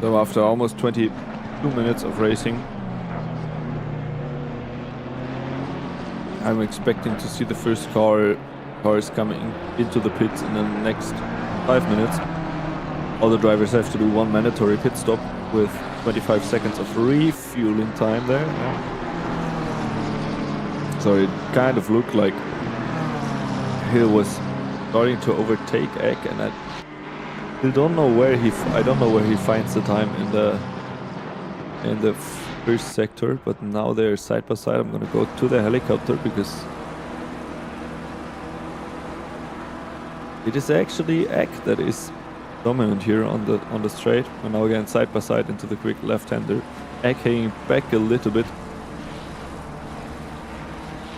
So after almost 22 minutes of racing, I'm expecting to see the first cars coming into the pits in the next 5 minutes. All the drivers have to do 1 mandatory pit stop with 25 seconds of refueling time there. So it kind of looked like Hill was starting to overtake Eck, and I don't know where he finds the time in the first sector, but now they're side by side. I'm gonna go to the helicopter because it is actually Eck that is dominant here on the straight. And now again side by side into the quick left-hander. Eck hanging back a little bit,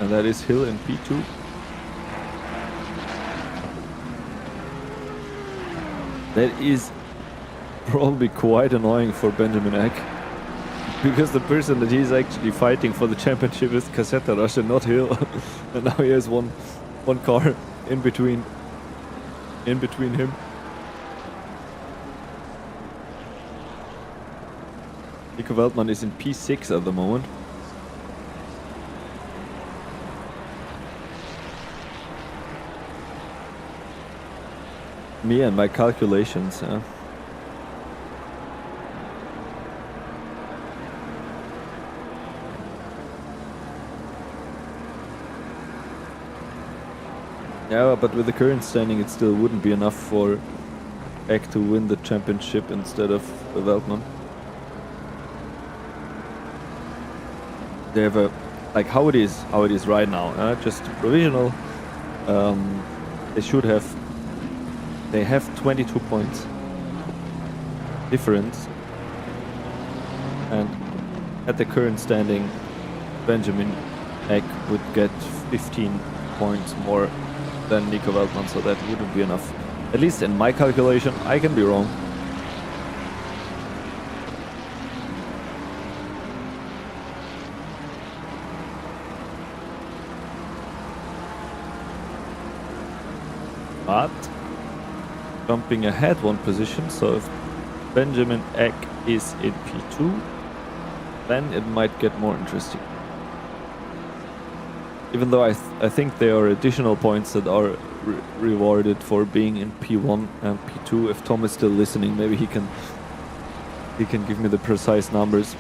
and that is Hill in P2. That is probably quite annoying for Benjamin Eck, because the person that he's actually fighting for the championship is Cassettarash and not Hill. And now he has one car in between him. Nico Weltmann is in P6 at the moment. Me and my calculations, yeah. Yeah, but with the current standing it still wouldn't be enough for Eck to win the championship instead of Weltmann. They have a, like how it is right now, just provisional. They have 22 points difference, and at the current standing Benjamin Eck would get 15 points more than Nico Weltmann, so that wouldn't be enough. At least in my calculation, I can be wrong. But jumping ahead one position, so if Benjamin Eck is in P2, then it might get more interesting. Even though I think there are additional points that are rewarded for being in P1 and P2. If Tom is still listening, maybe he can give me the precise numbers.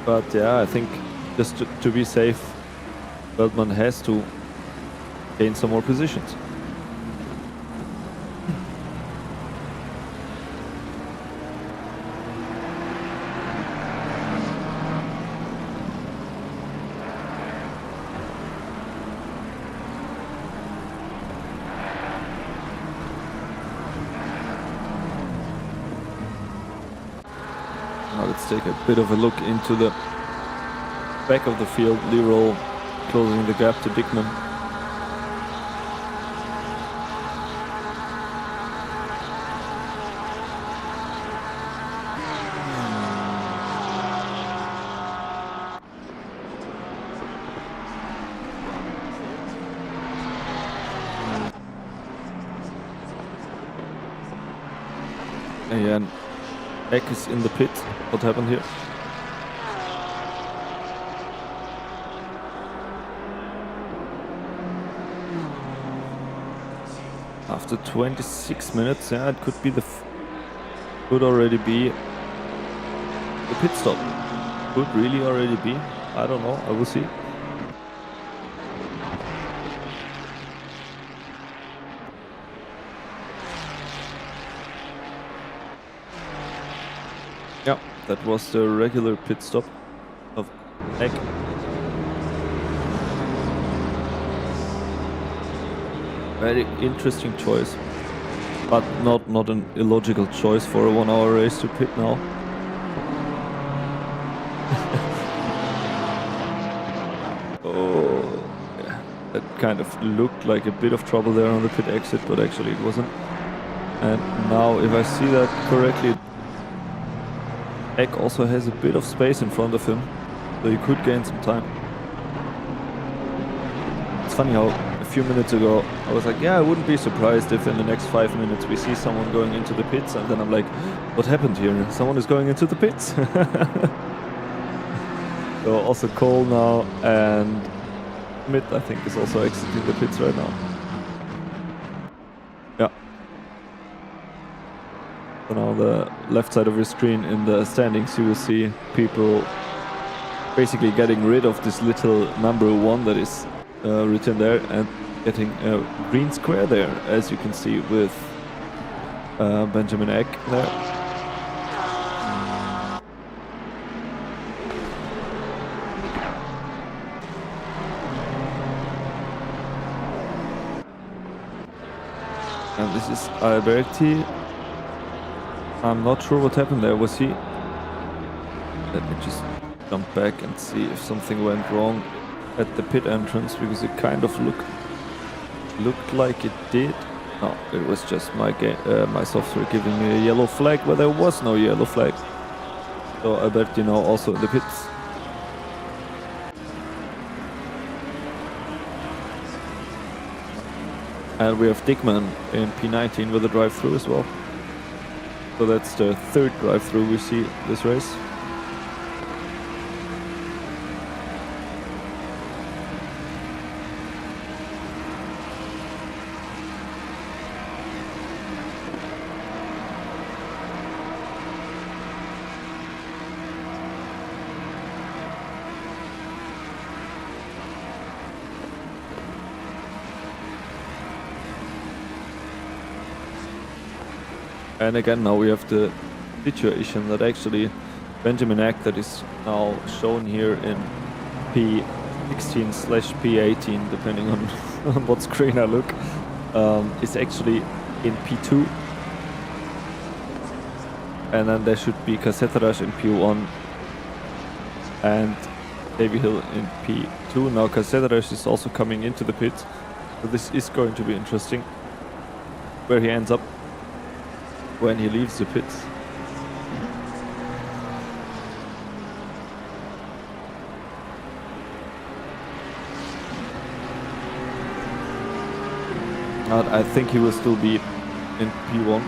But yeah, I think just to be safe, Feldman has to gain some more positions. Now let's take a bit of a look into the back of the field. Leroy closing the gap to Dickman. And Eck is in the pit. What happened here? After 26 minutes, yeah, it could be could already be the pit stop. Could really already be. I don't know. I will see. Yeah, that was the regular pit stop of Eck. Very interesting choice, but not an illogical choice for a 1 hour race to pit now. Oh, yeah, that kind of looked like a bit of trouble there on the pit exit, but actually it wasn't. And now, if I see that correctly, Eck also has a bit of space in front of him, so he could gain some time. It's funny how a few minutes ago I was like, yeah, I wouldn't be surprised if in the next 5 minutes we see someone going into the pits, and then I'm like, what happened here? Someone is going into the pits. So also Cole now, and Schmidt I think is also exiting the pits right now. Yeah. So now the left side of your screen in the standings, you will see people basically getting rid of this little number 1 that is written there and getting a green square there, as you can see with Benjamin Eck there. And this is Alberti. I'm not sure what happened there. Was he? Let me just jump back and see if something went wrong at the pit entrance, because it kind of looked like it did. No, it was just my software giving me a yellow flag where there was no yellow flag. So Alberti now also in the pits. And we have Dickman in P19 with a drive-through as well. So that's the third drive-through we see this race. And again, now we have the situation that actually Benjamin Eck, that is now shown here in P16/P18, depending on, on what screen I look, is actually in P2. And then there should be Caseterash in P1 and Davy Hill in P2. Now Caseterash is also coming into the pit, so this is going to be interesting where he ends up when he leaves the pits. I think he will still be in P1.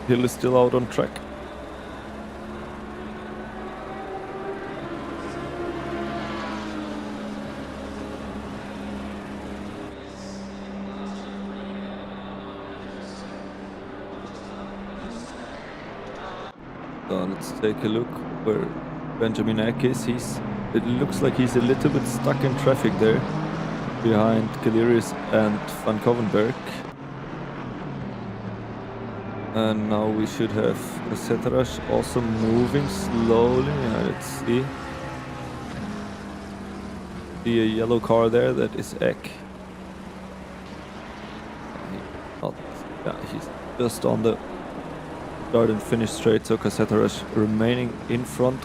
Hill is still out on track. So let's take a look where Benjamin Eck is. It looks like he's a little bit stuck in traffic there, behind Kaliris and Van Kovenberg. And now we should have Seterash also moving slowly. Let's see. See a yellow car there, that is Eck. He's just on the start and finish straight, so Seterash remaining in front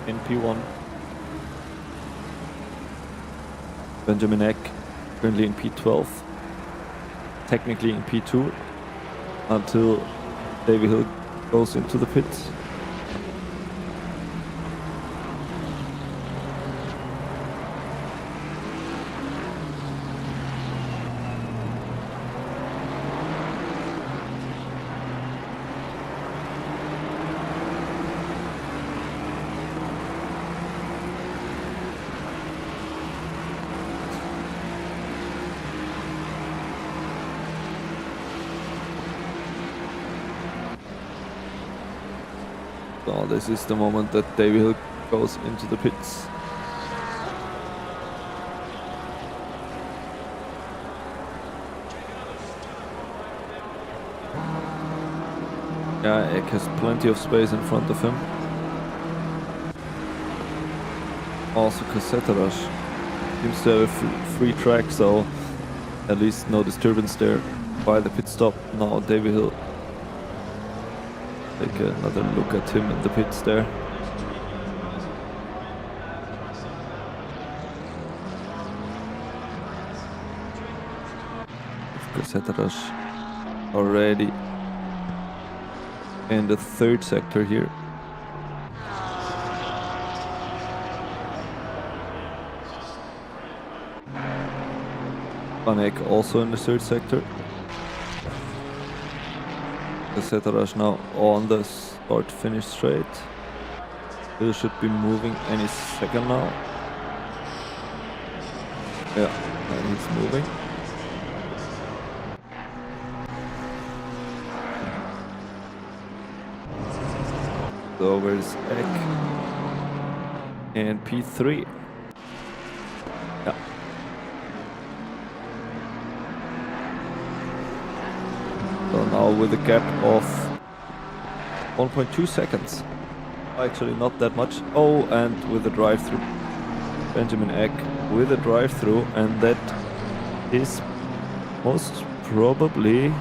in P1. Benjamin Eck currently in P12, technically in P2, until David Hill goes into the pits. So this is the moment that David Hill goes into the pits. Yeah, Eck has plenty of space in front of him. Also Seterash seems to have a free track, so at least no disturbance there by the pit stop. Now David Hill. Take another look at him in the pits there. Seterash already in the third sector here. Van Eck also in the third sector. Seterash now on the start-finish straight. Hill should be moving any second now. Yeah, and he's moving. So where's Eck? And P3. Yeah. So now with a gap of 1.2 seconds. Actually not that much. Oh, and with a drive-through. Benjamin Eck with a drive-through, and that is most probably...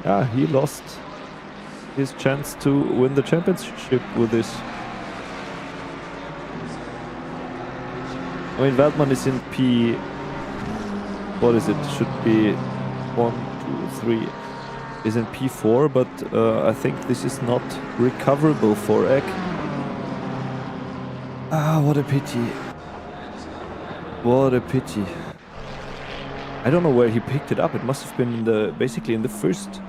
Yeah, he lost his chance to win the championship with this. I mean, Veldman is in P... What is it? Should be 1, 2, 3. Is in P4, but I think this is not recoverable for Eck. Ah, what a pity. What a pity. I don't know where he picked it up. It must have been in the, basically in the first...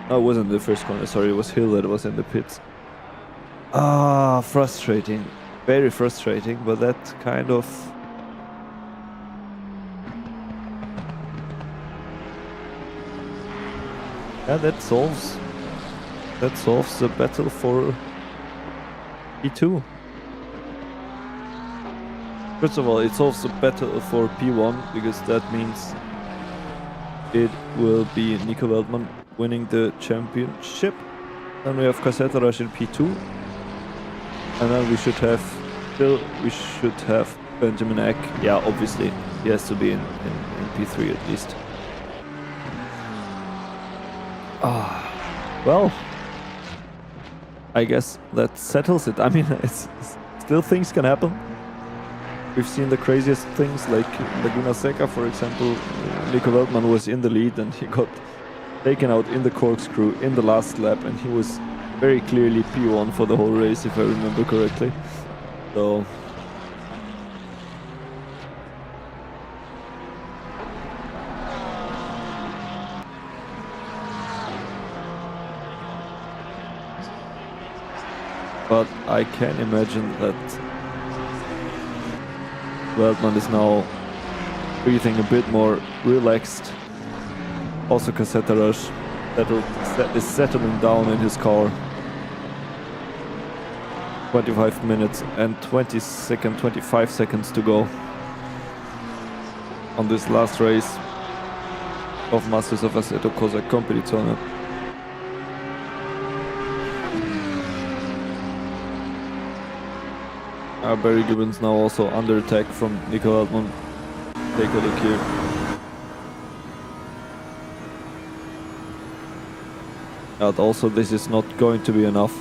No, it wasn't the first corner, sorry, it was Hill that was in the pits. Ah, frustrating. Very frustrating, but that kind of... Yeah, that solves the battle for P2. First of all, it solves the battle for P1, because that means it will be Nico Veldman winning the championship. Then we have Seterash in P2, and then we should have Benjamin Eck. Yeah, obviously he has to be in P3 at least. Well, I guess that settles it. I mean, it's still things can happen. We've seen the craziest things, like Laguna Seca, for example. Nico Veldman was in the lead and he got taken out in the corkscrew in the last lap, and he was very clearly P1 for the whole race, if I remember correctly. So but I can imagine that Veltman is now breathing a bit more relaxed. Also Cassettarash is settling down in his car. 25 minutes and 25 seconds to go on this last race of Masters of Assetto Corsa Competizione. Barry Gibbons now also under attack from Nico Veltman. Take a look here. But also this is not going to be enough.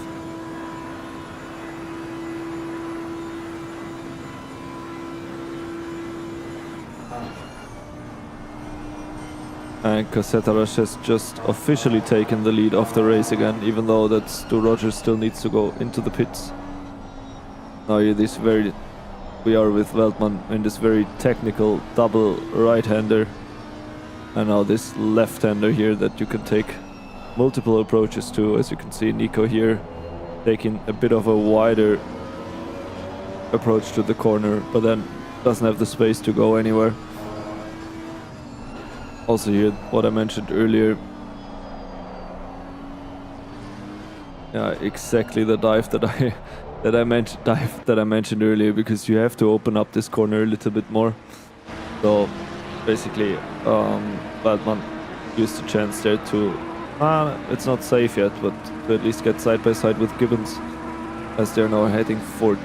And Cassettarash has just officially taken the lead of the race again, even though that Stu Rogers still needs to go into the pits. Now we are with Veltman in this very technical double right-hander, and now this left-hander here that you can take multiple approaches to. As you can see, Nico here taking a bit of a wider approach to the corner, but then doesn't have the space to go anywhere. Also here, what I mentioned earlier. Yeah, exactly the dive that I mentioned earlier, because you have to open up this corner a little bit more. So basically, Veltman used the chance there to, it's not safe yet, but to at least get side by side with Gibbons, as they're now heading for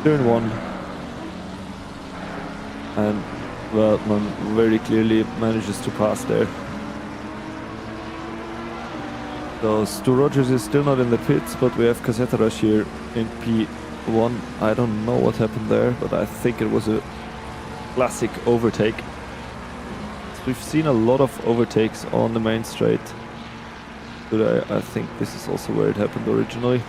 turn 1. And Veltman very clearly manages to pass there. So Stu Rogers is still not in the pits, but we have Cassettarash here in P1. I don't know what happened there, but I think it was a classic overtake. So we've seen a lot of overtakes on the main straight, but I think this is also where it happened originally.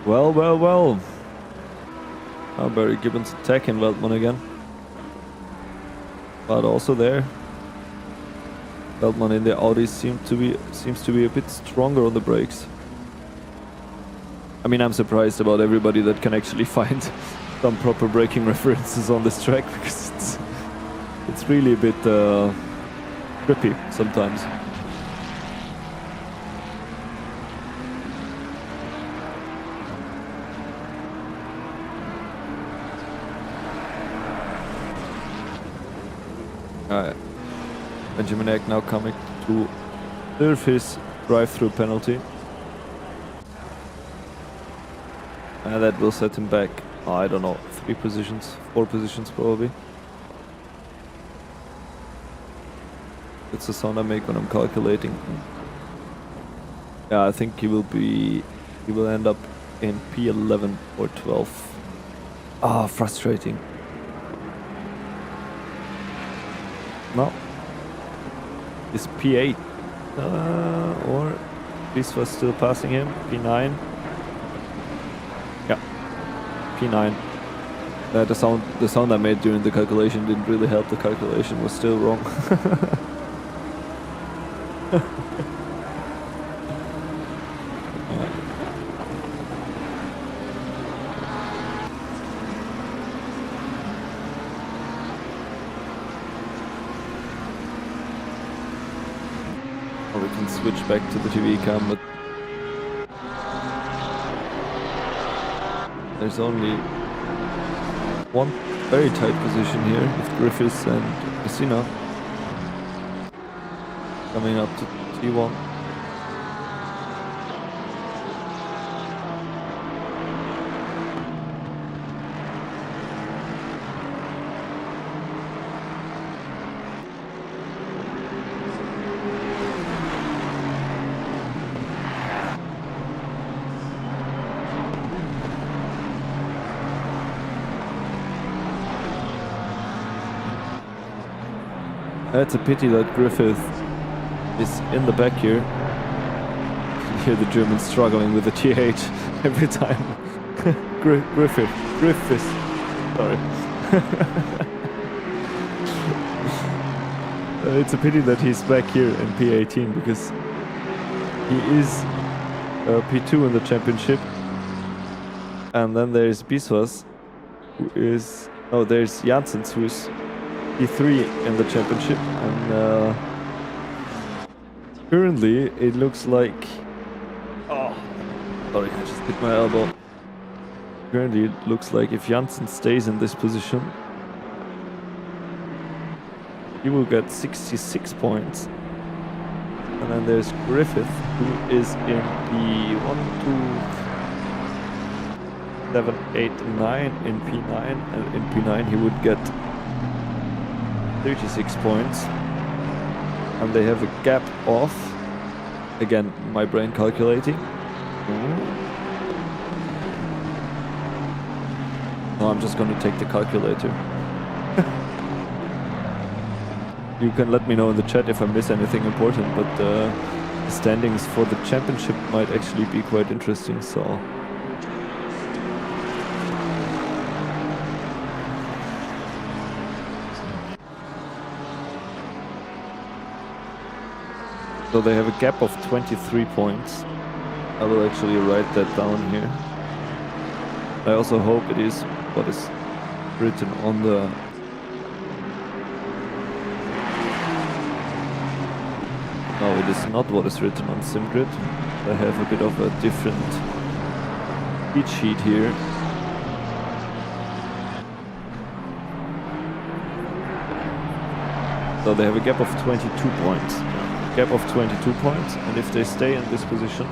Well. Now Barry Gibbons attacking Veltman again. But also there, Veltman in the Audi seems to be a bit stronger on the brakes. I mean, I'm surprised about everybody that can actually find some proper braking references on this track, because it's really a bit trippy sometimes. Benjamin Egg now coming to serve his drive-through penalty. And that will set him back, I don't know, 4 positions probably. That's the sound I make when I'm calculating. Yeah, I think he will end up in P11 or 12. Frustrating. No. Is P8 or this was still passing him? P9. Yeah, P9. The sound I made during the calculation didn't really help. The calculation was still wrong. We can switch back to the TV cam, but there's only one very tight position here with Griffiths and Messina coming up to T1. It's a pity that Griffith is in the back here. You hear the Germans struggling with the TH every time. Griffith. Sorry. It's a pity that he's back here in P18 because he is P2 in the championship. And then there's Biswas, who is... Oh, there's Janssens, who is P3 in the championship. And currently, it looks like... Oh, sorry, I just hit my elbow. Currently, it looks like if Janssen stays in this position, he will get 66 points. And then there's Griffith, who is in the 1, 2, 7, 8, 9 in P9. And in P9 he would get 36 points. And they have a gap of, again, my brain calculating. No, I'm just going to take the calculator. You can let me know in the chat if I miss anything important, but the standings for the championship might actually be quite interesting, so... So they have a gap of 23 points. I will actually write that down here. I also hope it is what is written on the... No, it is not what is written on SimGrid. I have a bit of a different cheat sheet here. So they have a gap of 22 points. Gap of 22 points, and if they stay in this position,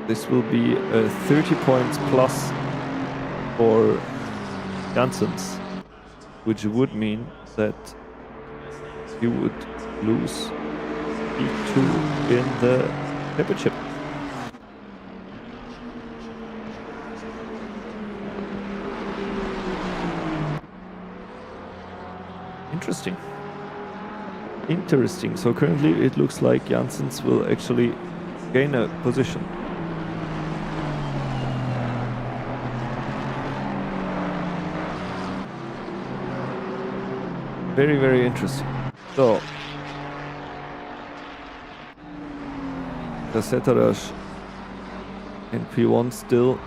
this will be 30 points plus for Janssens, which would mean that he would lose P2 in the championship. Interesting. So currently it looks like Janssens will actually gain a position. Very, very interesting. So, Assetto in P1 still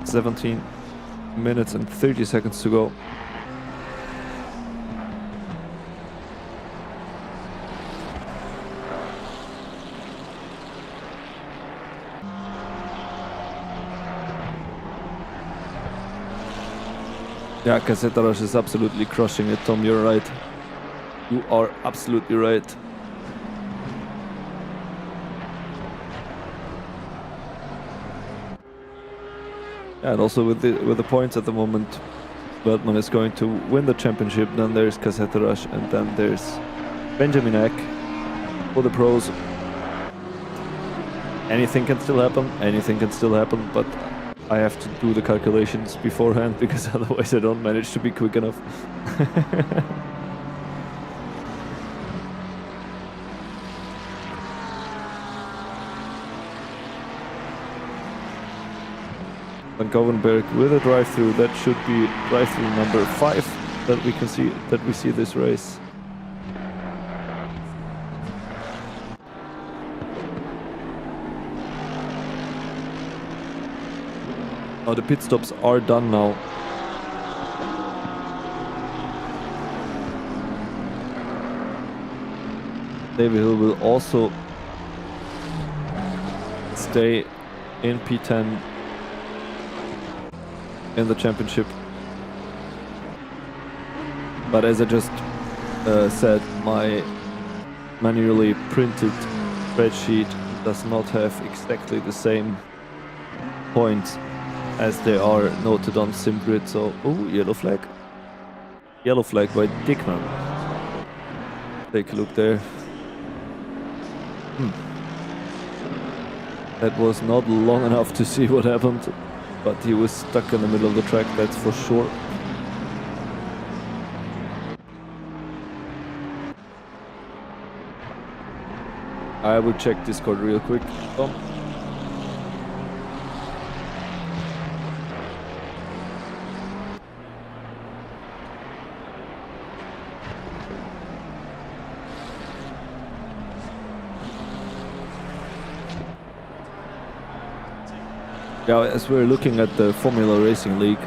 17 minutes and 30 seconds to go. Yeah, Assetto is absolutely crushing it, Tom, you're right. You are absolutely right. Yeah, and also with the points at the moment, Veltman is going to win the championship. Then there's Assetto, and then there's Benjamin Eck for the pros. Anything can still happen, but I have to do the calculations beforehand because otherwise I don't manage to be quick enough. Van Govenberg with a drive-through. That should be drive-through number 5 that we see this race. Oh, the pit stops are done now. David Hill will also stay in P10 in the championship. But as I just said, my manually printed spreadsheet does not have exactly the same points as they are noted on SimGrid. So, oh, yellow flag. Yellow flag by Dickman. Take a look there. That was not long enough to see what happened, but he was stuck in the middle of the track, that's for sure. I will check Discord real quick. Yeah, as we're looking at the Formula Racing League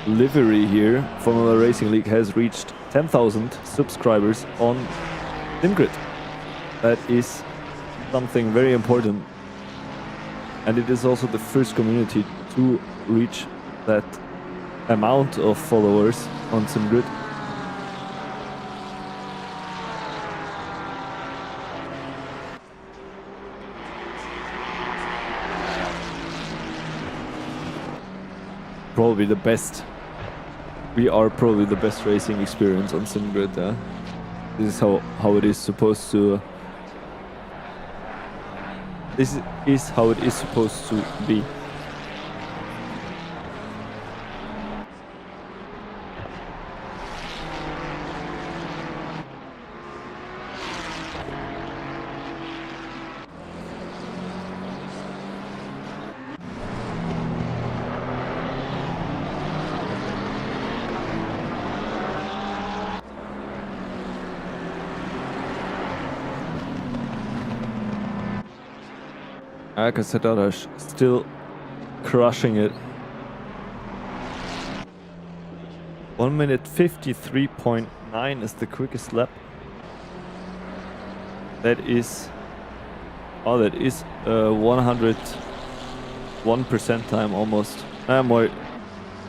livery here, Formula Racing League has reached 10,000 subscribers on SimGrid. That is something very important, and it is also the first community to reach that amount of followers on SimGrid. Probably the best. We are probably the best racing experience on SimGrid. This is how it is supposed to. This is how it is supposed to be. Assetto is still crushing it. 1 minute 53.9 is the quickest lap. That is 101% time almost. More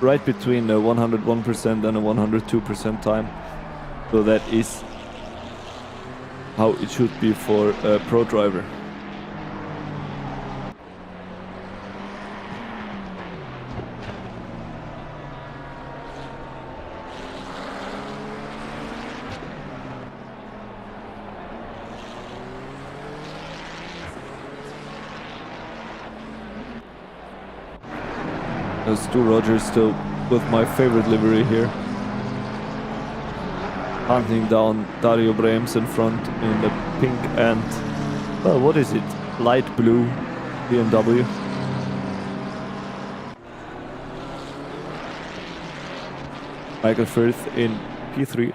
right between a 101% and a 102% time. So that is how it should be for a pro driver. Stu Rogers still with my favorite livery here. Hunting down Dario Brems in front in the pink and, well, what is it? Light blue BMW. Michael Firth in P3.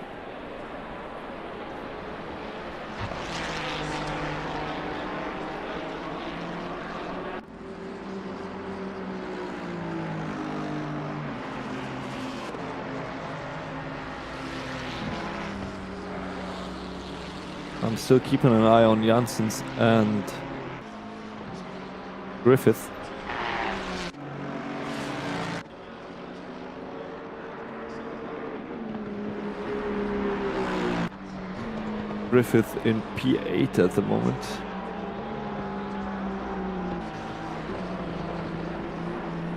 I'm still keeping an eye on Janssens and Griffith. Griffith in P8 at the moment.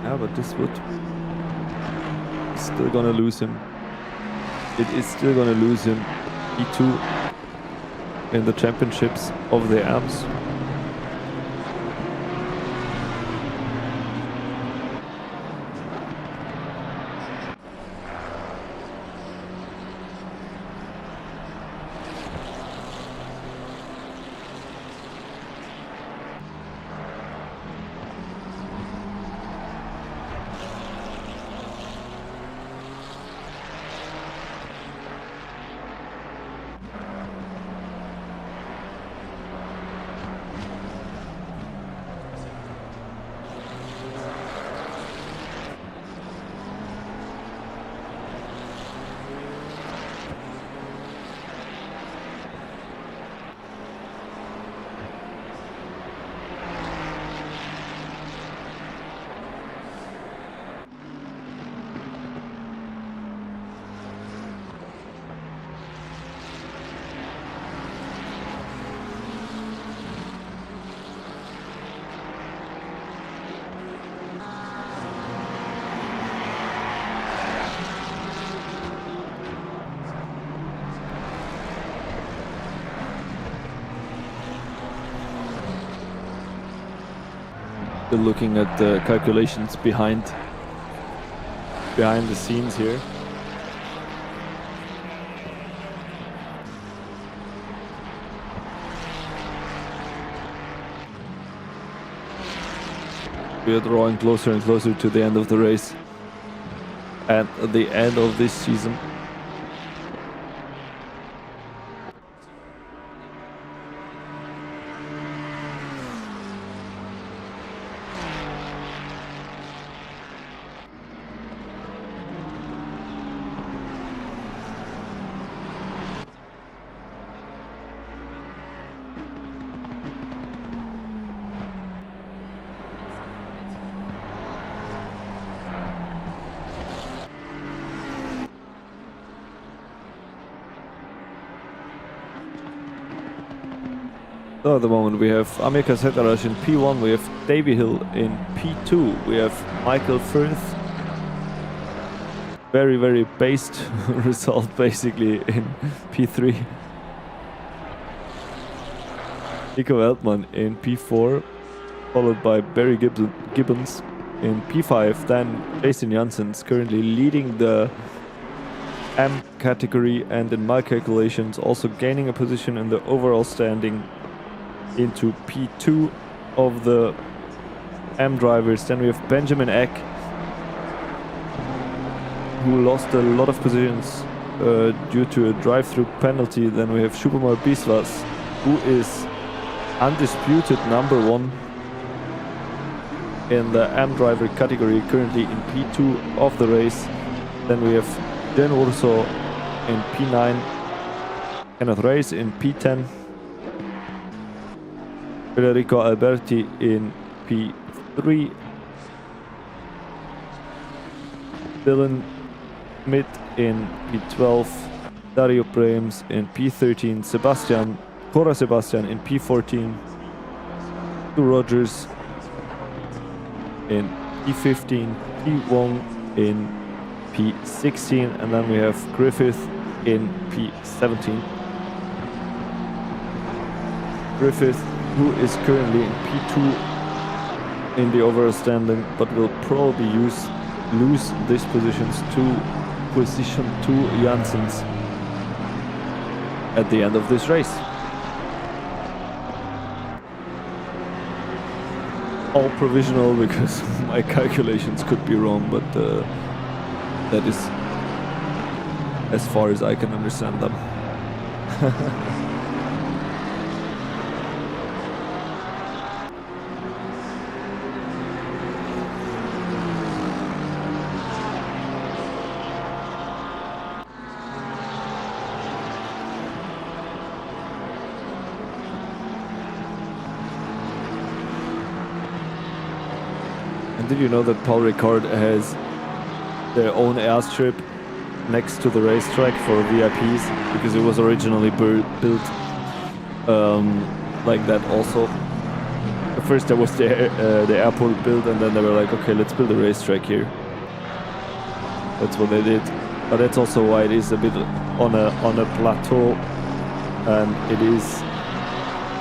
Yeah, but this would still gonna lose him. It is still gonna lose him. E2 in the championships of the AMS. Still looking at the calculations behind the scenes here. We are drawing closer and closer to the end of the race and the end of this season. So at the moment we have Amika Setarash in P1, we have Davy Hill in P2, we have Michael Firth. Very, very based result basically in P3. Nico Weltman in P4, followed by Barry Gibbons in P5. Then Jason Janssens currently leading the M category and in my calculations also gaining a position in the overall standing into P2 of the M drivers. Then we have Benjamin Eck, who lost a lot of positions due to a drive-through penalty. Then we have Shubhamar Biswas, who is undisputed #1 in the M driver category, currently in P2 of the race. Then we have Jen Urso in P9, Kenneth Reis in P10, Federico Alberti in P3, Dylan Schmidt in P12, Dario Brems in P13, Cora Sebastian in P14, Stu Rogers in P15, P Wong in P16, and then we have Griffith in P17. Griffith, who is currently in P2 in the overall standing, but will probably lose these positions to position 2 Janssens at the end of this race. All provisional because my calculations could be wrong, but that is as far as I can understand them. And did you know that Paul Ricard has their own airstrip next to the racetrack for VIPs? Because it was originally built like that also. At first there was the airport built, and then they were like, okay, let's build a racetrack here. That's what they did. But that's also why it is a bit on a plateau, and it is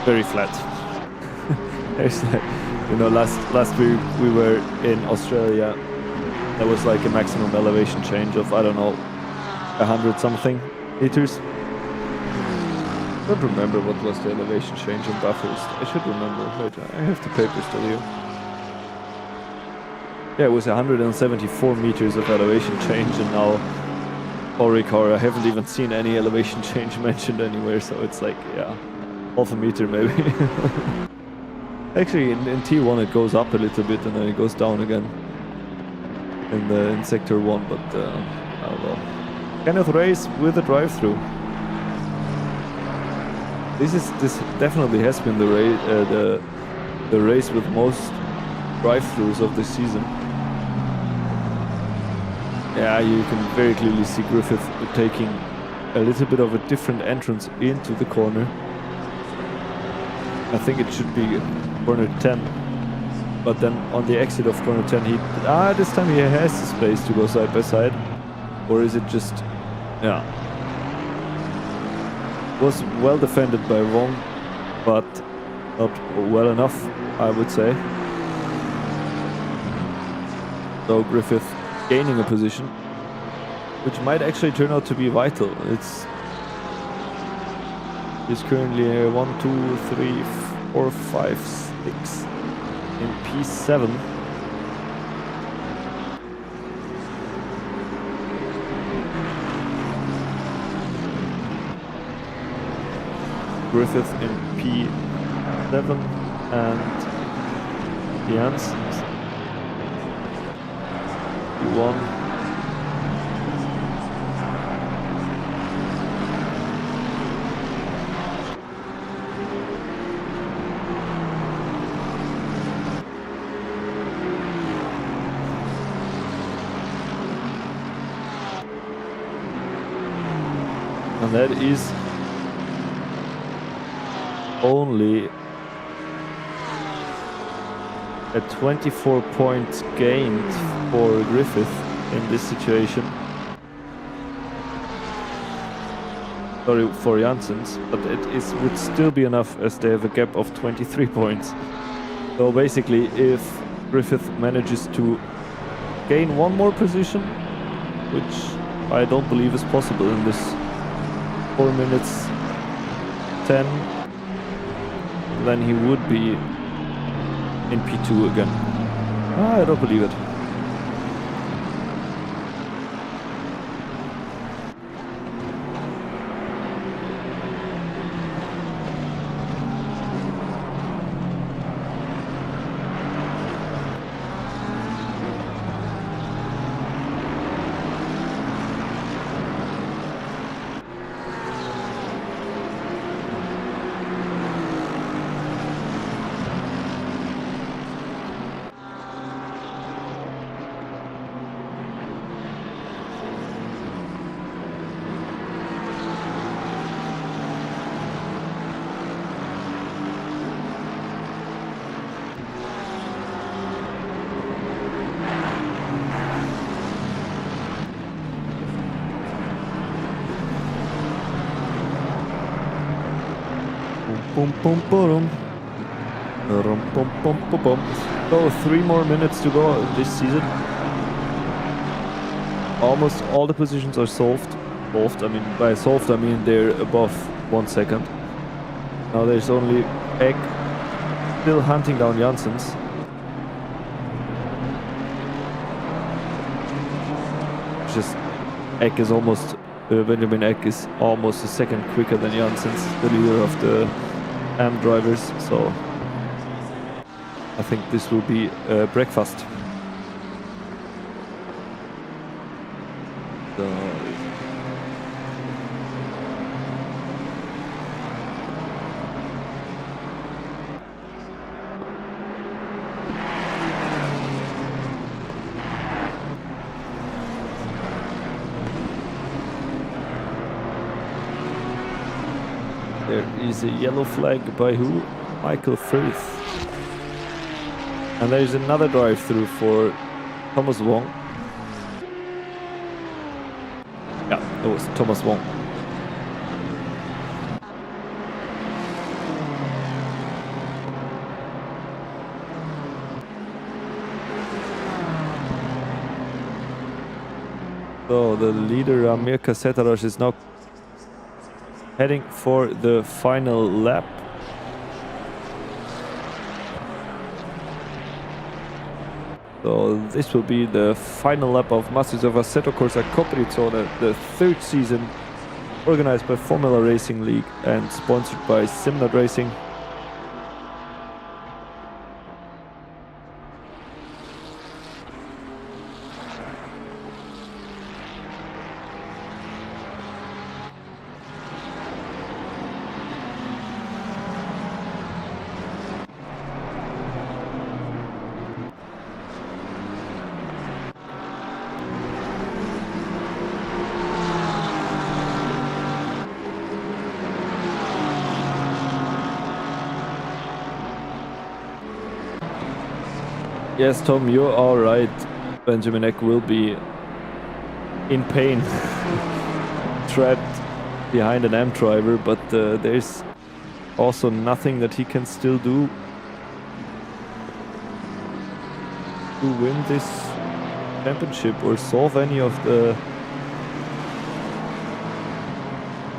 very flat. There's like, you know, last week we were in Australia. There was like a maximum elevation change of, I don't know, 100 something meters. I don't remember what was the elevation change in Bathurst. I should remember. Wait, I have the paper still here. Yeah, it was 174 meters of elevation change, and now Ricard, I haven't even seen any elevation change mentioned anywhere, so it's like, yeah, half a meter maybe. Actually, in T1 it goes up a little bit and then it goes down again in Sector 1, but oh well. Kenneth Reis with a drive-through. This definitely has been the race with most drive-throughs of the season. Yeah, you can very clearly see Griffith taking a little bit of a different entrance into the corner. I think it should be corner 10, but then on the exit of corner 10 this time he has the space to go side by side. Or is it just, yeah, was well defended by Wong, but not well enough, I would say. So Griffith gaining a position, which might actually turn out to be vital. It's currently 1, 2, 3, 4, 5, 6 in P7. Griffith in P7 and Jans P1. And that is only a 24 points gained for Griffith in this situation. Sorry, for Janssens, but would still be enough as they have a gap of 23 points. So basically, if Griffith manages to gain one more position, which I don't believe is possible in this 4 minutes 10, then he would be in P2 again. I don't believe it. So 3 more minutes to go this season. Almost all the positions are solved. I mean, by solved I mean they're above 1 second. Now there's only Egg still hunting down Janssens. Just Egg is almost Benjamin Egg is almost a second quicker than Janssens, the leader of the AM drivers, so I think this will be breakfast. So there is a yellow flag by who? Michael Firth. And there is another drive-through for Thomas Wong. Yeah, it was Thomas Wong. So the leader Amir Kasetarosh is now heading for the final lap. So this will be the final lap of Masters of Assetto Corsa Competizione, the 3rd season, organized by Formula Racing League and sponsored by SimGrid Racing. Yes, Tom, you're all right. Benjamin Eck will be in pain, trapped behind an AM driver, but there's also nothing that he can still do to win this championship or solve any of the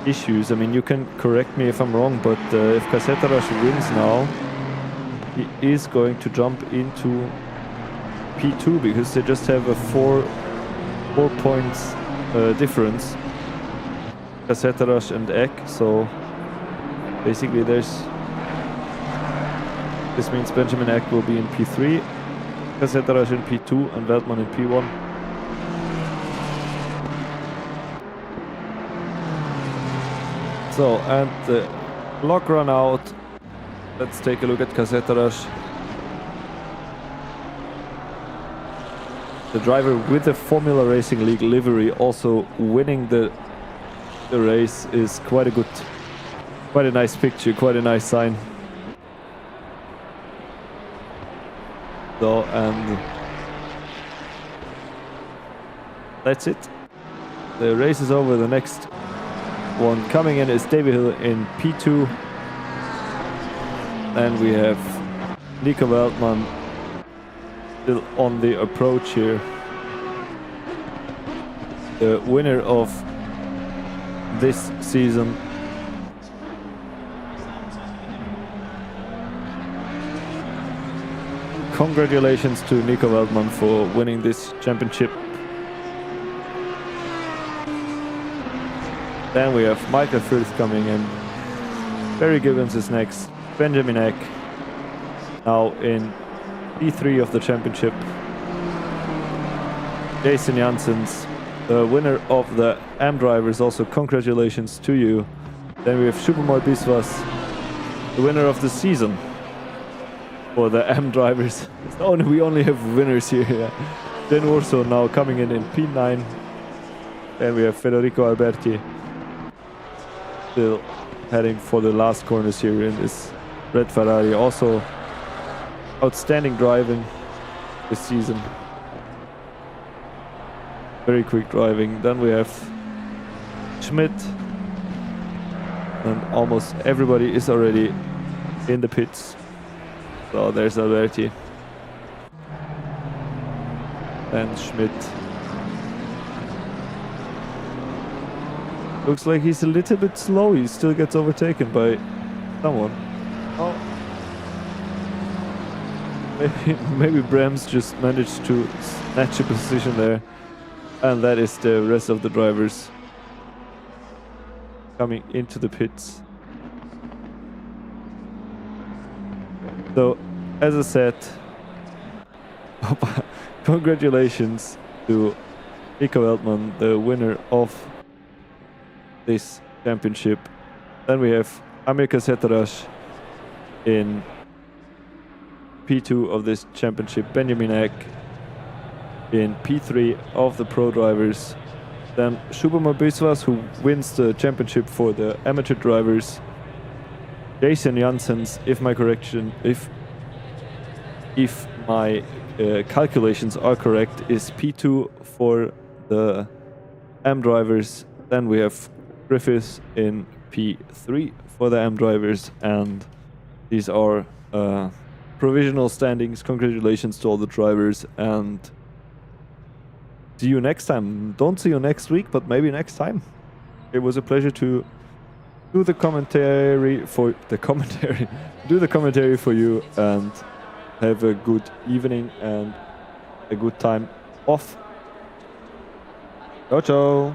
issues. I mean, you can correct me if I'm wrong, but if Casetaraj wins now, he is going to jump into P2 because they just have a 4 points difference, Casetaraj and Eck. So basically this means Benjamin Eck will be in P3, Casetaraj in P2 and Veltman in P1. So, and the clock run out. Let's take a look at Casetaraj. The driver with the Formula Racing League livery also winning the race is quite a nice picture, quite a nice sign. So, and that's it. The race is over. The next one coming in is David Hill in P2. And we have Nico Veltman still on the approach here. The winner of this season. Congratulations to Nico Veltman for winning this championship. Then we have Michael Firth coming in. Barry Gibbons is next. Benjamin Eck now in P3 of the championship. Jason Janssens, the winner of the AM drivers, also congratulations to you. Then we have Shubhamal Biswas, the winner of the season for the AM drivers. We only have winners here. Yeah. Then Urso now coming in P9. Then we have Federico Alberti still heading for the last corners here in this red Ferrari. Also outstanding driving this season. Very quick driving. Then we have Schmidt. And almost everybody is already in the pits. So there's Alberti. And Schmidt. Looks like he's a little bit slow. He still gets overtaken by someone. Oh. Maybe Brems just managed to snatch a position there. And that is the rest of the drivers coming into the pits. So, as I said, congratulations to Nico Veltman, the winner of this championship. Then we have Amir Casetaraj in P2 of this championship, Benjamin Eck in P3 of the pro drivers. Then Shubhamal Biswas, who wins the championship for the amateur drivers. Jason Janssens, if my calculations are correct, is P2 for the AM drivers. Then we have Griffiths in P3 for the AM drivers, and these are provisional standings. Congratulations to all the drivers, and see you next time. Don't see you next week, but maybe next time. It was a pleasure to do the commentary for you, and have a good evening and a good time off. Ciao, ciao.